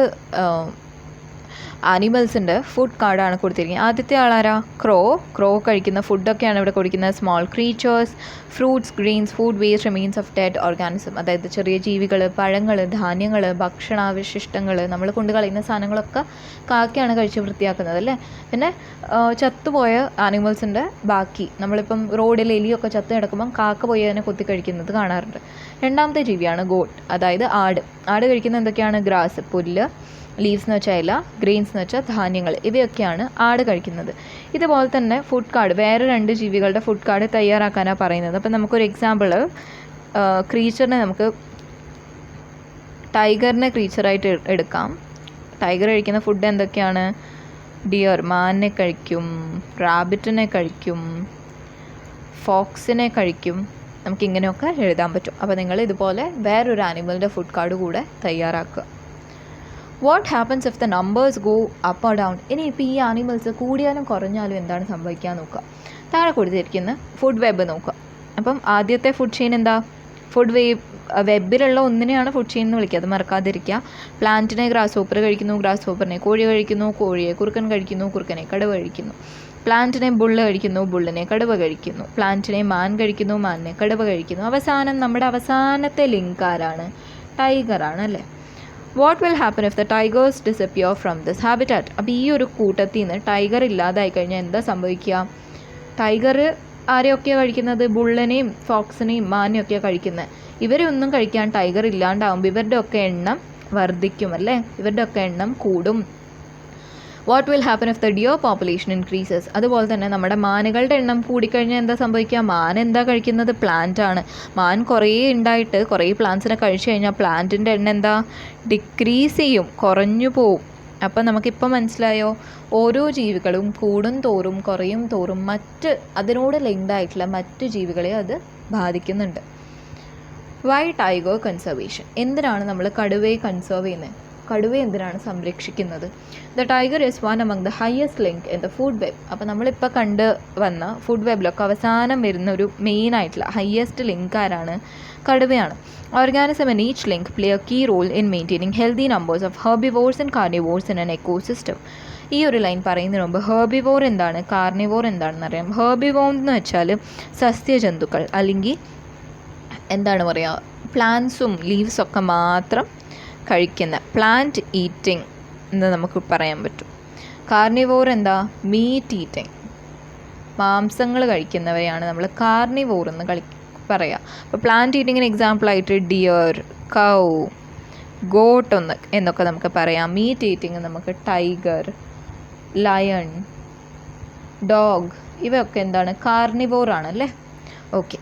ആനിമൽസിൻ്റെ ഫുഡ് കാർഡാണ് കൊടുത്തിരിക്കുന്നത്. ആദ്യത്തെ ആളാരാ? ക്രോ കഴിക്കുന്ന ഫുഡൊക്കെയാണ് ഇവിടെ കൊടുക്കുന്നത്. Small creatures, fruits, grains, food waste remains of dead organism. അതായത് ചെറിയ ജീവികൾ, പഴങ്ങൾ, ധാന്യങ്ങൾ, ഭക്ഷണാവശിഷ്ടങ്ങൾ, നമ്മൾ കൊണ്ട് കളയുന്ന സാധനങ്ങളൊക്കെ കാക്കയാണ് കഴിച്ച് വൃത്തിയാക്കുന്നത് അല്ലേ. പിന്നെ ചത്തുപോയ ആനിമൽസിൻ്റെ ബാക്കി, നമ്മളിപ്പം റോഡിൽ എലിയൊക്കെ ചത്ത് കിടക്കുമ്പം കാക്ക പോയി അതിനെ കൊത്തി കഴിക്കുന്നത് കാണാറുണ്ട്. രണ്ടാമത്തെ ജീവിയാണ് ഗോട്ട്, അതായത് ആട് കഴിക്കുന്ന എന്തൊക്കെയാണ്? ഗ്രാസ്, പുല്ല്, ലീവ്സ് എന്ന് വെച്ചാൽ ഇല, ഗ്രെയിൻസ് എന്ന് വെച്ചാൽ ധാന്യങ്ങൾ, ഇവയൊക്കെയാണ് ആട് കഴിക്കുന്നത്. ഇതുപോലെ തന്നെ ഫുഡ് കാർഡ്, വേറെ 2 ജീവികളുടെ ഫുഡ് കാർഡ് തയ്യാറാക്കാനാണ് പറയുന്നത്. അപ്പം നമുക്കൊരു എക്സാമ്പിൾ, ക്രീച്ചറിനെ നമുക്ക് ടൈഗറിനെ ക്രീച്ചറായിട്ട് എടുക്കാം. ടൈഗർ കഴിക്കുന്ന ഫുഡ് എന്തൊക്കെയാണ്? ഡിയർ, മാനിനെ കഴിക്കും, റാബിറ്റിനെ കഴിക്കും, ഫോക്സിനെ കഴിക്കും. നമുക്കിങ്ങനെയൊക്കെ എഴുതാൻ പറ്റും. അപ്പോൾ നിങ്ങൾ ഇതുപോലെ വേറൊരു ആനിമലിൻ്റെ ഫുഡ് കാർഡ് കൂടെ തയ്യാറാക്കുക. What happens if the numbers go up or down? ഇനിയിപ്പോൾ ഈ ആനിമൽസ് കൂടിയാലും കുറഞ്ഞാലും എന്താണ് സംഭവിക്കാൻ നോക്കുക. താഴെ കൊടുത്തിരിക്കുന്ന ഫുഡ് വെബ് നോക്കുക. അപ്പം ആദ്യത്തെ ഫുഡ് ചെയിൻ എന്താ? ഫുഡ് വെബിലുള്ള ഒന്നിനെയാണ് ഫുഡ് ചെയിൻ എന്ന് വിളിക്കുക, അത് മറക്കാതിരിക്കുക. പ്ലാന്റിനെ ഗ്രാസ് ഹോപ്പർ കഴിക്കുന്നു, ഗ്രാസ് ഹോപ്പറിനെ കോഴി കഴിക്കുന്നു, കോഴിയെ കുറുക്കൻ കഴിക്കുന്നു, കുറുക്കനെ കടുവ കഴിക്കുന്നു. പ്ലാന്റിനെ ബുള്ള് കഴിക്കുന്നു, ബുള്ളിനെ കടുവ കഴിക്കുന്നു. പ്ലാന്റിനെ മാൻ കഴിക്കുന്നു, മാനിനെ കടുവ കഴിക്കുന്നു. അവസാനം നമ്മുടെ അവസാനത്തെ ലിങ്ക് ആരാണ്? ടൈഗറാണ് അല്ലേ. What will happen if the tigers disappear from this habitat? അപ്പോൾ ഈ ഒരു കൂട്ടത്തിൽ നിന്ന് ടൈഗർ ഇല്ലാതായി കഴിഞ്ഞാൽ എന്താ സംഭവിക്കുക? ടൈഗർ ആരെയൊക്കെയാണ് കഴിക്കുന്നത്? ബുള്ളിനെയും ഫോക്സിനെയും മാനെയൊക്കെയാണ് കഴിക്കുന്നത്. ഇവരൊന്നും കഴിക്കാൻ ടൈഗർ ഇല്ലാണ്ടാവുമ്പോൾ ഇവരുടെ ഒക്കെ എണ്ണം വർദ്ധിക്കും അല്ലേ, ഇവരുടെ ഒക്കെ എണ്ണം കൂടും. What will happen if the dear population increases? അതുപോലെ തന്നെ നമ്മുടെ മാനുകളുടെ എണ്ണം കൂടിക്കഴിഞ്ഞാൽ എന്താ സംഭവിക്കുക? മാൻ എന്താ കഴിക്കുന്നത്? പ്ലാന്റ് ആണ്. മാൻ കുറേ ഉണ്ടായിട്ട് കുറേ പ്ലാന്റ്സിനെ കഴിച്ചു കഴിഞ്ഞാൽ പ്ലാന്റിൻ്റെ എണ്ണം എന്താ? ഡിക്രീസ് ചെയ്യും, കുറഞ്ഞു പോവും. അപ്പം നമുക്കിപ്പോൾ മനസ്സിലായോ? ഓരോ ജീവികളും കൂടും തോറും കുറയും തോറും അതിനോട് ലിങ്ക്ഡ് ആയിട്ടുള്ള മറ്റ് ജീവികളെ അത് ബാധിക്കുന്നുണ്ട്. Why tiger conservation? എന്തിനാണ് നമ്മൾ കടുവയെ കൺസേർവ് ചെയ്യുന്നത്? കടുവയെ എന്തിനാണ് സംരക്ഷിക്കുന്നത്? The tiger is one among the highest link in the food web. അപ്പോൾ നമ്മളിപ്പോൾ കണ്ട് വന്ന ഫുഡ് വെബിലൊക്കെ അവസാനം വരുന്ന ഒരു മെയിൻ ആയിട്ടുള്ള ഹയസ്റ്റ് ലിങ്ക് ആരാണ്? കടുവയാണ്. Organism in each link play a key role in maintaining healthy numbers of herbivores and carnivores in an ecosystem. ഈ ഒരു ലൈൻ പറയുന്നതിന് മുമ്പ് ഹെർബിവോർ എന്താണ്, കാർണിവോർ എന്താണെന്ന് അറിയാം. ഹെർബിവോർ എന്ന് വെച്ചാൽ സസ്യജന്തുക്കൾ, അല്ലെങ്കിൽ എന്താണ് പറയുക, പ്ലാന്റ്സും ലീവ്സൊക്കെ മാത്രം കഴിക്കുന്ന പ്ലാന്റ് ഈറ്റിംഗ് എന്ന് നമുക്ക് പറയാൻ പറ്റും. കാർണിവോർ എന്താ? മീറ്റ് ഈറ്റിംഗ്, മാംസങ്ങൾ കഴിക്കുന്നവരെയാണ് നമ്മൾ കാർണിവോർ എന്ന് പറയുക. അപ്പോൾ പ്ലാന്റ് ഈറ്റിങ്ങിന് എക്സാമ്പിളായിട്ട് ഡിയർ, കൗ, ഗോട്ട് എന്നൊക്കെ നമുക്ക് പറയാം. മീറ്റ് ഈറ്റിംഗ് നമുക്ക് ടൈഗർ, ലയൺ, ഡോഗ്, ഇവയൊക്കെ എന്താണ്? കാർണിവോർ ആണല്ലേ. Okay.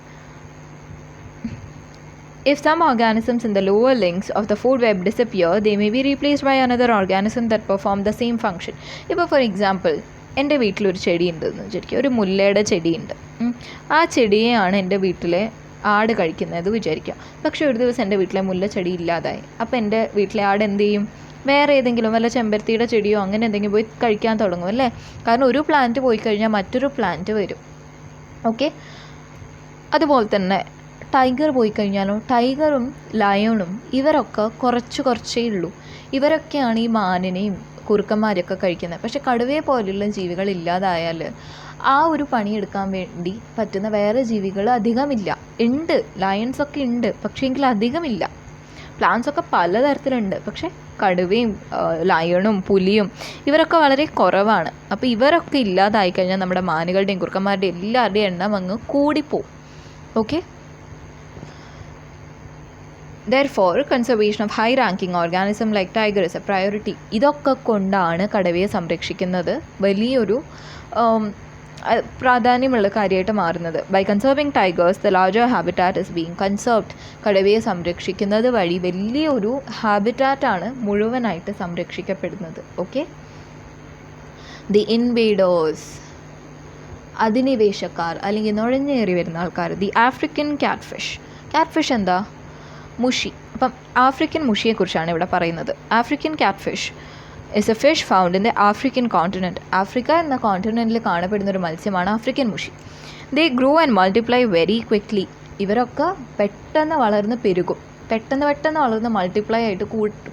If some organisms in the lower links of the food web disappear, they may be replaced by another organism that perform the same function. ഇപ്പോൾ ഫോർ എക്സാമ്പിൾ എൻ്റെ വീട്ടിലൊരു ചെടി ഉണ്ടെന്ന് വിചാരിക്കുക, ഒരു മുല്ലയുടെ ചെടിയുണ്ട്. ആ ചെടിയെയാണ് എൻ്റെ വീട്ടിലെ ആട് കഴിക്കുന്നത് വിചാരിക്കുക. പക്ഷേ ഒരു ദിവസം എൻ്റെ വീട്ടിലെ മുല്ല ചെടി ഇല്ലാതായി. അപ്പോൾ എൻ്റെ വീട്ടിലെ ആട് എന്ത് ചെയ്യും? വേറെ ഏതെങ്കിലും വല്ല ചെമ്പരത്തിയുടെ ചെടിയോ അങ്ങനെ എന്തെങ്കിലും പോയി കഴിക്കാൻ തുടങ്ങും അല്ലേ. കാരണം ഒരു പ്ലാന്റ് പോയി കഴിഞ്ഞാൽ മറ്റൊരു പ്ലാന്റ് വരും. ഓക്കെ, അതുപോലെ തന്നെ ടൈഗർ പോയി കഴിഞ്ഞാലോ, ടൈഗറും ലയണും ഇവരൊക്കെ കുറച്ചേ ഉള്ളൂ. ഇവരൊക്കെയാണ് ഈ മാനിനെയും കുറുക്കന്മാരെയൊക്കെ കഴിക്കുന്നത്. പക്ഷെ കടുവയെ പോലുള്ള ജീവികൾ ഇല്ലാതായാൽ ആ ഒരു പണിയെടുക്കാൻ വേണ്ടി പറ്റുന്ന വേറെ ജീവികൾ അധികമില്ല. ഉണ്ട്, ലയൺസൊക്കെ ഉണ്ട്, പക്ഷേ എങ്കിൽ അധികമില്ല. പ്ലാന്റ്സൊക്കെ പലതരത്തിലുണ്ട്, പക്ഷേ കടുവയും ലയണും പുലിയും ഇവരൊക്കെ വളരെ കുറവാണ്. അപ്പോൾ ഇവരൊക്കെ ഇല്ലാതായി കഴിഞ്ഞാൽ നമ്മുടെ മാനുകളുടെയും കുറുക്കന്മാരുടെയും എല്ലാവരുടെയും എണ്ണം അങ്ങ് കൂടിപ്പോവും. Okay, therefore conservation of high ranking organism like tiger is a priority. ഇതൊക്കെ കൊണ്ടാണ് കടുവയെ സംരക്ഷിക്കുന്നത് വലിയൊരു പ്രാധാന്യമുള്ള കാര്യമായിട്ട് മാറുന്നത്. By conserving tigers the larger habitat is being conserved. കടുവയെ സംരക്ഷിക്കുന്നത് വഴി വലിയൊരു ഹാബിറ്റാറ്റാണ് മുഴുവനായിട്ട് സംരക്ഷിക്കപ്പെടുന്നത്. ഓക്കെ, ദി ഇൻവേഡേഴ്സ്, അധിനിവേശക്കാർ അല്ലെങ്കിൽ നുഴഞ്ഞേറി വരുന്ന ആൾക്കാർ. The African catfish. ക്യാറ്റ്ഫിഷ് എന്താ? മുഷി. അപ്പം ആഫ്രിക്കൻ മുഷിയെക്കുറിച്ചാണ് ഇവിടെ പറയുന്നത്. African catfish is a fish found in the African continent. Africa എന്ന കോണ്ടിനെൻറ്റിൽ കാണപ്പെടുന്ന ഒരു മത്സ്യമാണ് ആഫ്രിക്കൻ മുഷി. They grow and multiply very quickly. ഇവരൊക്കെ പെട്ടെന്ന് വളർന്ന് പെരുകും, പെട്ടെന്ന് വളർന്ന് മൾട്ടിപ്ലൈ ആയിട്ട്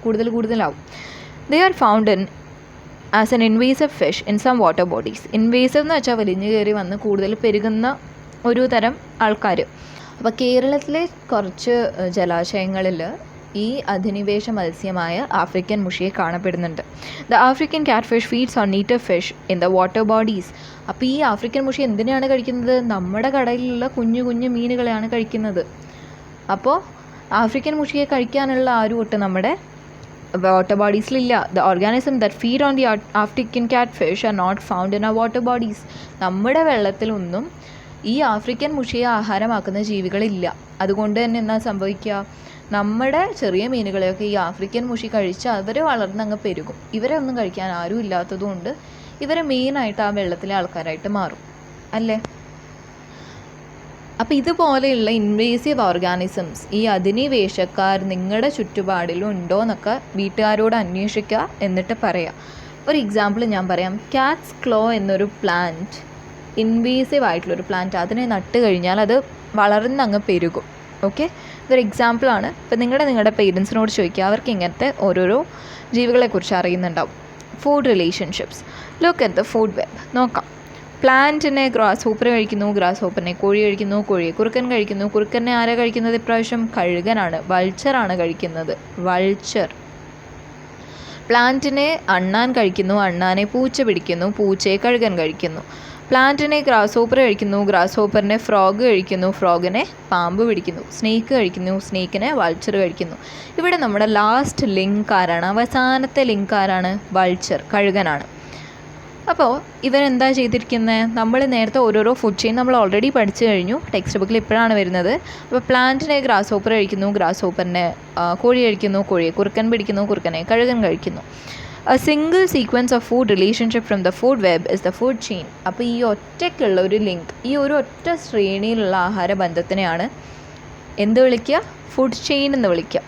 കൂടുതലാവും. They are found in as an invasive fish in some water bodies. Invasive എന്ന് വെച്ചാൽ വലിഞ്ഞു കയറി വന്ന് കൂടുതൽ പെരുകുന്ന ഒരു തരം ആൾക്കാർ. അപ്പോൾ കേരളത്തിലെ കുറച്ച് ജലാശയങ്ങളിൽ ഈ അധിനിവേശ മത്സ്യമായ ആഫ്രിക്കൻ മുഷിയെ കാണപ്പെടുന്നുണ്ട്. The African catfish feeds on native fish in the water bodies. അപ്പോൾ ഈ ആഫ്രിക്കൻ മുഷി എന്തിനാണ് കഴിക്കുന്നത്? നമ്മുടെ കടലിലുള്ള കുഞ്ഞു മീനുകളെയാണ് കഴിക്കുന്നത്. അപ്പോൾ ആഫ്രിക്കൻ മുഷിയെ കഴിക്കാനുള്ള ആരും ഒട്ട് നമ്മുടെ വാട്ടർ ബോഡീസിലില്ല. The organism that feed on the African catfish are not found in ആ വാട്ടർ ബോഡീസ്. നമ്മുടെ വെള്ളത്തിലൊന്നും ഈ ആഫ്രിക്കൻ മുഷിയെ ആഹാരമാക്കുന്ന ജീവികളില്ല. അതുകൊണ്ട് തന്നെ എന്താ സംഭവിക്കുക? നമ്മുടെ ചെറിയ മീനുകളെയൊക്കെ ഈ ആഫ്രിക്കൻ മുഷി കഴിച്ച് അവർ വളർന്നങ്ങ് പെരുകും. ഇവരെ ഒന്നും കഴിക്കാൻ ആരും ഇല്ലാത്തതുകൊണ്ട് ഇവർ മെയിനായിട്ട് ആ വെള്ളത്തിലെ ആൾക്കാരായിട്ട് മാറും അല്ലേ. അപ്പോൾ ഇതുപോലെയുള്ള ഇൻവേസീവ് ഓർഗാനിസംസ്, ഈ അധിനിവേശക്കാർ നിങ്ങളുടെ ചുറ്റുപാടിലും ഉണ്ടോ എന്നൊക്കെ വീട്ടുകാരോട് അന്വേഷിക്കുക, എന്നിട്ട് പറയാം. ഒരു എക്സാമ്പിൾ ഞാൻ പറയാം. ക്യാറ്റ്സ് ക്ലോ എന്നൊരു പ്ലാന്റ് ഇൻവേസീവ് ആയിട്ടുള്ളൊരു പ്ലാന്റ്. അതിനെ നട്ട് കഴിഞ്ഞാൽ അത് വളർന്നങ്ങ് പെരുകും. ഓക്കെ, ഇതൊരു എക്സാമ്പിളാണ്. ഇപ്പോൾ നിങ്ങളുടെ പേരൻസിനോട് ചോദിക്കുക, അവർക്ക് ഇങ്ങനത്തെ ഓരോരോ ജീവികളെക്കുറിച്ച് അറിയുന്നുണ്ടാവും. Food relationships. Look at the food web. നോക്കാം. പ്ലാന്റിനെ ഗ്രാസ് ഹോപ്പർ കഴിക്കുന്നു, ഗ്രാസ് ഹോപ്പറിനെ കോഴി കഴിക്കുന്നു, കോഴിയെ കുറുക്കൻ കഴിക്കുന്നു. കുറുക്കനെ ആരാ കഴിക്കുന്നത് ഇപ്രാവശ്യം? കഴുകനാണ്, വൾച്ചറാണ് കഴിക്കുന്നത്. വൾച്ചർ. പ്ലാന്റിനെ അണ്ണാൻ കഴിക്കുന്നു, അണ്ണാനെ പൂച്ച പിടിക്കുന്നു, പൂച്ചയെ കഴുകൻ കഴിക്കുന്നു. പ്ലാന്റിനെ ഗ്രാസ് ഹോപ്പർ കഴിക്കുന്നു, ഗ്രാസ് ഹോപ്പറിനെ ഫ്രോഗ് കഴിക്കുന്നു, ഫ്രോഗിനെ പാമ്പ് പിടിക്കുന്നു. സ്നേക്ക് കഴിക്കുന്നു, സ്നേക്കിനെ വൾച്ചർ കഴിക്കുന്നു. ഇവിടെ നമ്മുടെ ലാസ്റ്റ് ലിങ്ക് ആരാണ്? അവസാനത്തെ ലിങ്ക് ആരാണ്? വൾച്ചർ, കഴുകനാണ്. അപ്പോൾ ഇവരെന്താ ചെയ്തിരിക്കുന്നത്? നമ്മൾ നേരത്തെ ഓരോരോ ഫുഡ് ചെയിൻ നമ്മൾ ഓൾറെഡി പഠിച്ചു കഴിഞ്ഞു, ടെക്സ്റ്റ് ബുക്കിൽ ഇപ്പോഴാണ് വരുന്നത്. അപ്പോൾ പ്ലാന്റിനെ ഗ്രാസ് ഹോപ്പർ കഴിക്കുന്നു, ഗ്രാസ് ഹോപ്പറിനെ കോഴി കഴിക്കുന്നു, കോഴിയെ കുറുക്കൻ പിടിക്കുന്നു, കുറുക്കനെ കഴുകൻ കഴിക്കുന്നു. A single sequence of food relationship from the food web is the food chain. അപ്പോൾ ഈ ഒറ്റയ്ക്കുള്ള ഒരു ലിങ്ക്, ഈ ഒരു ഒറ്റ ശ്രേണിയിലുള്ള ആഹാര ബന്ധത്തിനെയാണ് എന്ത് വിളിക്കുക? ഫുഡ് ചെയിൻ എന്ന് വിളിക്കുക.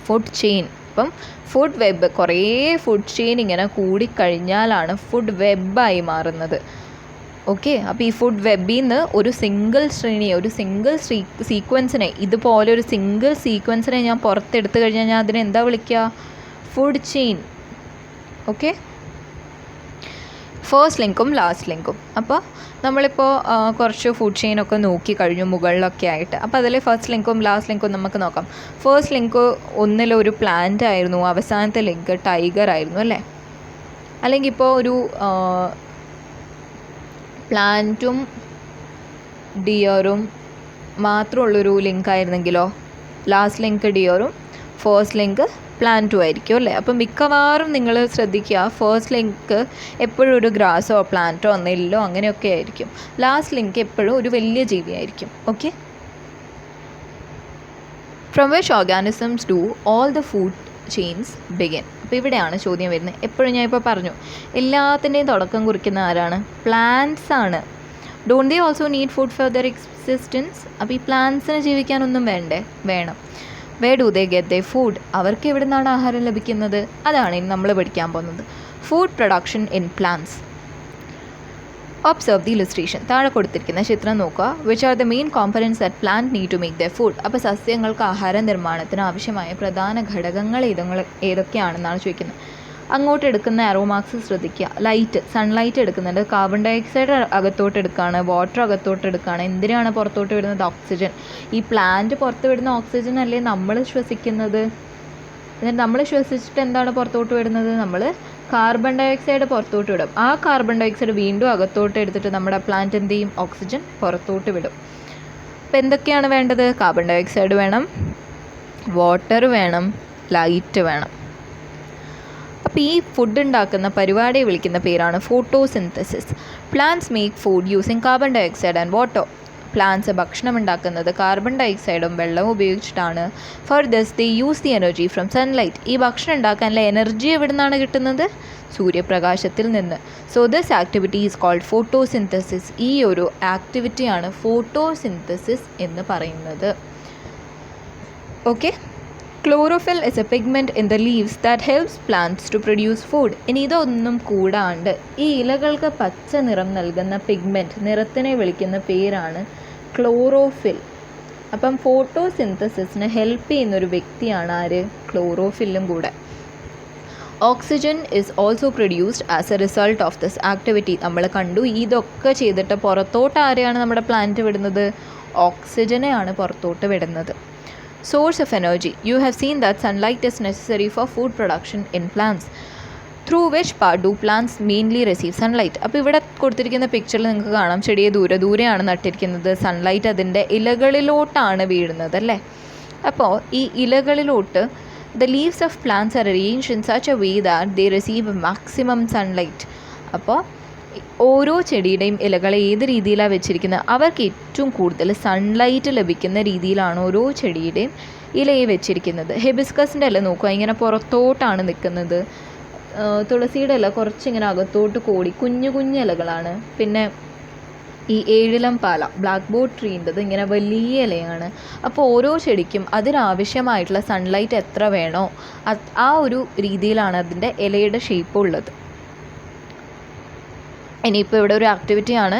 Food chain. അപ്പം ഫുഡ് വെബ്, കുറേ ഫുഡ് ചെയിൻ ഇങ്ങനെ കൂടിക്കഴിഞ്ഞാലാണ് ഫുഡ് വെബായി മാറുന്നത്. ഓക്കെ, അപ്പോൾ ഈ ഫുഡ് വെബിൽ നിന്ന് ഒരു സിംഗിൾ ശ്രേണിയെ, ഒരു സിംഗിൾ സീക്വൻസിനെ, ഇതുപോലെ ഒരു സിംഗിൾ സീക്വൻസിനെ ഞാൻ പുറത്തെടുത്ത് കഴിഞ്ഞാൽ ഞാൻ അതിനെ എന്താ വിളിക്കുക? Food chain. ഓക്കെ, ഫസ്റ്റ് ലിങ്കും ലാസ്റ്റ് ലിങ്കും. അപ്പോൾ നമ്മളിപ്പോൾ കുറച്ച് ഫുഡ് ചെയിനൊക്കെ നോക്കി കഴിഞ്ഞു മുകളിലൊക്കെ ആയിട്ട്. അപ്പോൾ അതിൽ ഫസ്റ്റ് ലിങ്കും ലാസ്റ്റ് ലിങ്കും നമുക്ക് നോക്കാം. ഫസ്റ്റ് ലിങ്ക് ഒന്നിലൊരു പ്ലാന്റ് ആയിരുന്നു, അവസാനത്തെ ലിങ്ക് ടൈഗർ ആയിരുന്നു അല്ലേ. അല്ലെങ്കിൽ ഇപ്പോൾ ഒരു പ്ലാന്റും ഡിയറും മാത്രമുള്ളൊരു ലിങ്ക് ആയിരുന്നെങ്കിലോ, ലാസ്റ്റ് ലിങ്ക് ഡിയറും ഫസ്റ്റ് ലിങ്ക് പ്ലാന്റും ആയിരിക്കും അല്ലേ. അപ്പം മിക്കവാറും നിങ്ങൾ ശ്രദ്ധിക്കുക, ഫസ്റ്റ് ലിങ്ക് എപ്പോഴും ഒരു ഗ്രാസോ പ്ലാന്റോ നെല്ലോ അങ്ങനെയൊക്കെ ആയിരിക്കും. ലാസ്റ്റ് ലിങ്ക് എപ്പോഴും ഒരു വലിയ ജീവിയായിരിക്കും. Okay, from which organisms do all the food chains begin. അപ്പോൾ ഇവിടെയാണ് ചോദ്യം വരുന്നത്. എപ്പോഴും ഞാൻ ഇപ്പോൾ പറഞ്ഞു, എല്ലാത്തിൻ്റെയും തുടക്കം കുറിക്കുന്ന ആരാണ്? പ്ലാന്റ്സ് ആണ്. Don't they also need food for their existence. അപ്പോൾ ഈ പ്ലാന്റ്സിന് ജീവിക്കാനൊന്നും വേണ്ടേ? വേണം. Where do they get they food? അവർക്ക് എവിടെ നിന്നാണ് ആഹാരം ലഭിക്കുന്നത്? അതാണ് ഇനി നമ്മൾ പഠിക്കാൻ പോകുന്നത്. Food production in plants. Observe the illustration. താഴെ കൊടുത്തിരിക്കുന്ന ചിത്രം നോക്കുക. Which are the main components that plant need to make the food? അപ്പോൾ സസ്യങ്ങൾക്ക് ആഹാര നിർമ്മാണത്തിന് ആവശ്യമായ പ്രധാന ഘടകങ്ങൾ ഏതൊക്കെയാണെന്നാണ് ചോദിക്കുന്നത്. അങ്ങോട്ട് എടുക്കുന്ന ആരോ മാർക്സ് ശ്രദ്ധിക്കുക. ലൈറ്റ്, സൺലൈറ്റ് എടുക്കുന്നുണ്ട്. കാർബൺ ഡൈ ഓക്സൈഡ് അകത്തോട്ട് എടുക്കുകയാണ്, വാട്ടർ അകത്തോട്ട് എടുക്കുകയാണ്. എന്തിനാണ് പുറത്തോട്ട് വിടുന്നത്? ഓക്സിജൻ. ഈ പ്ലാന്റ് പുറത്ത് വിടുന്ന ഓക്സിജൻ അല്ലേ നമ്മൾ ശ്വസിക്കുന്നത്? എന്നിട്ട് നമ്മൾ ശ്വസിച്ചിട്ട് എന്താണ് പുറത്തോട്ട് വിടുന്നത്? നമ്മൾ കാർബൺ ഡൈ ഓക്സൈഡ് പുറത്തോട്ട് വിടും. ആ കാർബൺ ഡൈ ഓക്സൈഡ് വീണ്ടും അകത്തോട്ട് എടുത്തിട്ട് നമ്മുടെ പ്ലാന്റ് എന്ത് ചെയ്യും? ഓക്സിജൻ പുറത്തോട്ട് വിടും. അപ്പോൾ എന്തൊക്കെയാണ് വേണ്ടത്? കാർബൺ ഡൈ ഓക്സൈഡ് വേണം, വാട്ടർ വേണം, ലൈറ്റ് വേണം. അപ്പോൾ ഈ ഫുഡ് ഉണ്ടാക്കുന്ന പരിപാടിയെ വിളിക്കുന്ന പേരാണ് photosynthesis. Plants make food using carbon dioxide and water. Plants ഭക്ഷണം ഉണ്ടാക്കുന്നത് കാർബൺ ഡൈ ഓക്സൈഡും വെള്ളവും ഉപയോഗിച്ചിട്ടാണ്. For this they use the energy from sunlight. ഈ ഭക്ഷണം ഉണ്ടാക്കാനുള്ള എനർജി എവിടെ നിന്നാണ് കിട്ടുന്നത്? സൂര്യപ്രകാശത്തിൽ നിന്ന്. So this activity is called photosynthesis. ഈ ഒരു ആക്ടിവിറ്റിയാണ് ഫോട്ടോസിന്തസിസ് എന്ന് പറയുന്നത്. Okay. Chlorophyll is A pigment in the leaves that helps plants to produce food. ഇനി ഇതൊന്നും കൂടാണ്ട് ഈ ഇലകൾക്ക് പച്ച നിറം നൽകുന്ന പിഗ്മെൻറ്റ്, നിറത്തിനെ വിളിക്കുന്ന പേരാണ് ക്ലോറോഫിൽ. അപ്പം ഫോട്ടോസിന്തസിസിന് ഹെൽപ്പ് ചെയ്യുന്നൊരു വ്യക്തിയാണ് ആര്? ക്ലോറോഫില്ലും കൂടെ. Oxygen is also produced as a result of this activity. നമ്മൾ കണ്ടു, ഇതൊക്കെ ചെയ്തിട്ട് പുറത്തോട്ട് ആരെയാണ് നമ്മുടെ പ്ലാന്റ് വിടുന്നത്? ഓക്സിജനെയാണ് പുറത്തോട്ട് വിടുന്നത്. Source of energy. You have seen that sunlight is necessary for food production in plants. Through which part do plants mainly receive sunlight? അപ്പോൾ ഇവിടെ കൊടുത്തിരിക്കുന്ന പിക്ചറിൽ നിങ്ങൾക്ക് കാണാം, ചെടിയെ ദൂരെയാണ് നട്ടിരിക്കുന്നത്. സൺലൈറ്റ് അതിൻ്റെ ഇലകളിലോട്ടാണ് വീഴുന്നത് അല്ലേ? അപ്പോൾ ഈ ഇലകളിലോട്ട് the leaves of plants are arranged in such a way that they receive maximum sunlight. അപ്പോൾ ഓരോ ചെടിയുടെയും ഇലകളെ ഏത് രീതിയിലാണ് വെച്ചിരിക്കുന്നത്? അവർക്ക് ഏറ്റവും കൂടുതൽ സൺലൈറ്റ് ലഭിക്കുന്ന രീതിയിലാണ് ഓരോ ചെടിയുടെയും ഇലയെ വെച്ചിരിക്കുന്നത്. ഹെബിസ്കസിൻ്റെ ഇല നോക്കുക, ഇങ്ങനെ പുറത്തോട്ടാണ് നിൽക്കുന്നത്. തുളസിയുടെ ഇല കുറച്ചിങ്ങനെ അകത്തോട്ട് കോടി കുഞ്ഞു കുഞ്ഞു ഇലകളാണ്. പിന്നെ ഈ ഏഴിലം പാല, ബ്ലാക്ക് ബോർഡ് ട്രീൻ്റെത് ഇങ്ങനെ വലിയ ഇലയാണ്. അപ്പോൾ ഓരോ ചെടിക്കും അതിനാവശ്യമായിട്ടുള്ള സൺലൈറ്റ് എത്ര വേണോ ആ ഒരു രീതിയിലാണ് അതിൻ്റെ ഇലയുടെ ഷേപ്പ് ഉള്ളത്. ഇനിയിപ്പോൾ ഇവിടെ ഒരു ആക്ടിവിറ്റിയാണ്.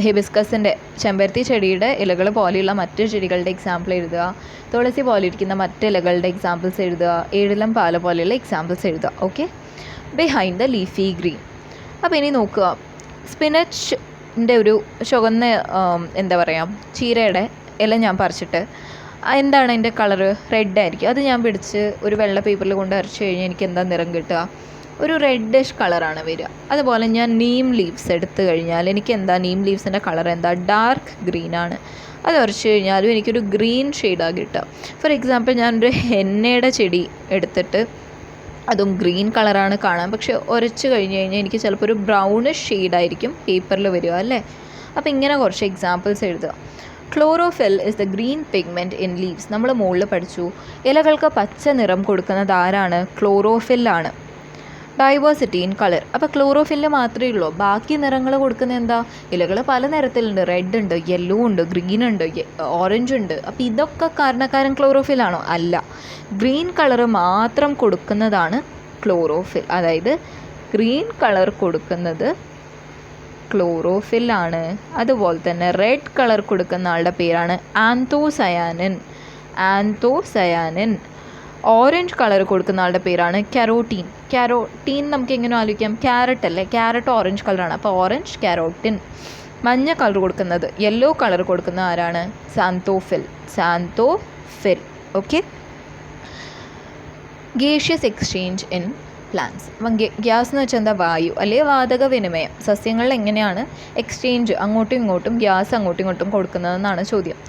ഹിബിസ്കസിൻ്റെ, ചെമ്പരത്തി ചെടിയുടെ ഇലകൾ പോലെയുള്ള മറ്റ് ചെടികളുടെ എക്സാമ്പിൾ എഴുതുക. തുളസി പോലെ ഇരിക്കുന്ന മറ്റ് ഇലകളുടെ എക്സാമ്പിൾസ് എഴുതുക. ഏഴിലം പാല പോലെയുള്ള എക്സാമ്പിൾസ് എഴുതുക. Okay. Behind the leafy green. അപ്പോൾ ഇനി നോക്കുക, സ്പിനച്ചിൻ്റെ ഒരു ചുവന്ന എന്താ പറയുക, ചീരയുടെ ഇല ഞാൻ പറിച്ചിട്ട് എന്താണ് അതിൻ്റെ കളറ്? റെഡ് ആയിരിക്കും. അത് ഞാൻ പിടിച്ച് ഒരു വെള്ള പേപ്പറിൽ കൊണ്ട് അരച്ച് കഴിഞ്ഞാൽ എനിക്ക് എന്താ നിറം കിട്ടുക? ഒരു റെഡിഷ് കളറാണ് വരിക. അതുപോലെ ഞാൻ നീം ലീവ്സ് എടുത്തു കഴിഞ്ഞാൽ എനിക്ക് എന്താ, നീം ലീവ്സിൻ്റെ കളർ എന്താ? ഡാർക്ക് ഗ്രീനാണ്. അത് ഉരച്ച് കഴിഞ്ഞാലും എനിക്കൊരു ഗ്രീൻ ഷെയ്ഡാണ് കിട്ടുക. ഫോർ എക്സാമ്പിൾ ഞാനൊരു ഹെന്നയുടെ ചെടി എടുത്തിട്ട് അതും ഗ്രീൻ കളറാണ് കാണാൻ, പക്ഷെ ഉരച്ച് കഴിഞ്ഞ് കഴിഞ്ഞാൽ എനിക്ക് ചിലപ്പോൾ ഒരു ബ്രൗണിഷ് ഷെയ്ഡായിരിക്കും പേപ്പറിൽ വരിക അല്ലേ? അപ്പോൾ ഇങ്ങനെ കുറച്ച് എക്സാമ്പിൾസ് എഴുതുക. Chlorophyll is the green pigment in leaves. നമ്മൾ മുകളിൽ പഠിച്ചു, ഇലകൾക്ക് പച്ച നിറം കൊടുക്കുന്നത് ആരാണ്? ക്ലോറോഫില്ലാണ്. Diversity in colour. അപ്പോൾ ക്ലോറോഫില്ല് മാത്രമേ ഉള്ളൂ. ബാക്കി നിറങ്ങൾ കൊടുക്കുന്നത് എന്താ? ഇലകൾ പല നിറത്തിലുണ്ട്. റെഡ് ഉണ്ട്, യെല്ലോ ഉണ്ട്, ഗ്രീൻ ഉണ്ട്, ഓറഞ്ച് ഉണ്ട്. അപ്പോൾ ഇതൊക്കെ കാരണക്കാരൻ ക്ലോറോഫിലാണോ? അല്ല. ഗ്രീൻ കളർ മാത്രം കൊടുക്കുന്നതാണ് ക്ലോറോഫിൽ. അതായത് ഗ്രീൻ കളർ കൊടുക്കുന്നത് ക്ലോറോഫില്ലാണ്. അതുപോലെ തന്നെ റെഡ് കളർ കൊടുക്കുന്ന ആളുടെ പേരാണ് ആന്തോസയാനിൻ. ഓറഞ്ച് കളർ കൊടുക്കുന്ന ആളുടെ പേരാണ് കരോട്ടീൻ. നമുക്ക് എങ്ങനെ ആലോചിക്കാം? ക്യാരറ്റ് അല്ലേ? ക്യാരറ്റ് ഓറഞ്ച് കളറാണ്. അപ്പോൾ ഓറഞ്ച് കരോട്ടിൻ. മഞ്ഞ കളർ കൊടുക്കുന്നത്, യെല്ലോ കളർ കൊടുക്കുന്ന ആരാണ്? Xanthophyll. Okay. Gaseous exchange in plants. അപ്പം ഗ്യാസ് എന്ന് വെച്ചാൽ എന്താ? വായു അല്ലെങ്കിൽ വാതക വിനിമയം. സസ്യങ്ങളിൽ എങ്ങനെയാണ് എക്സ്ചേഞ്ച്, അങ്ങോട്ടും ഇങ്ങോട്ടും ഗ്യാസ് അങ്ങോട്ടും ഇങ്ങോട്ടും കൊടുക്കുന്നതെന്നാണ് ചോദ്യം.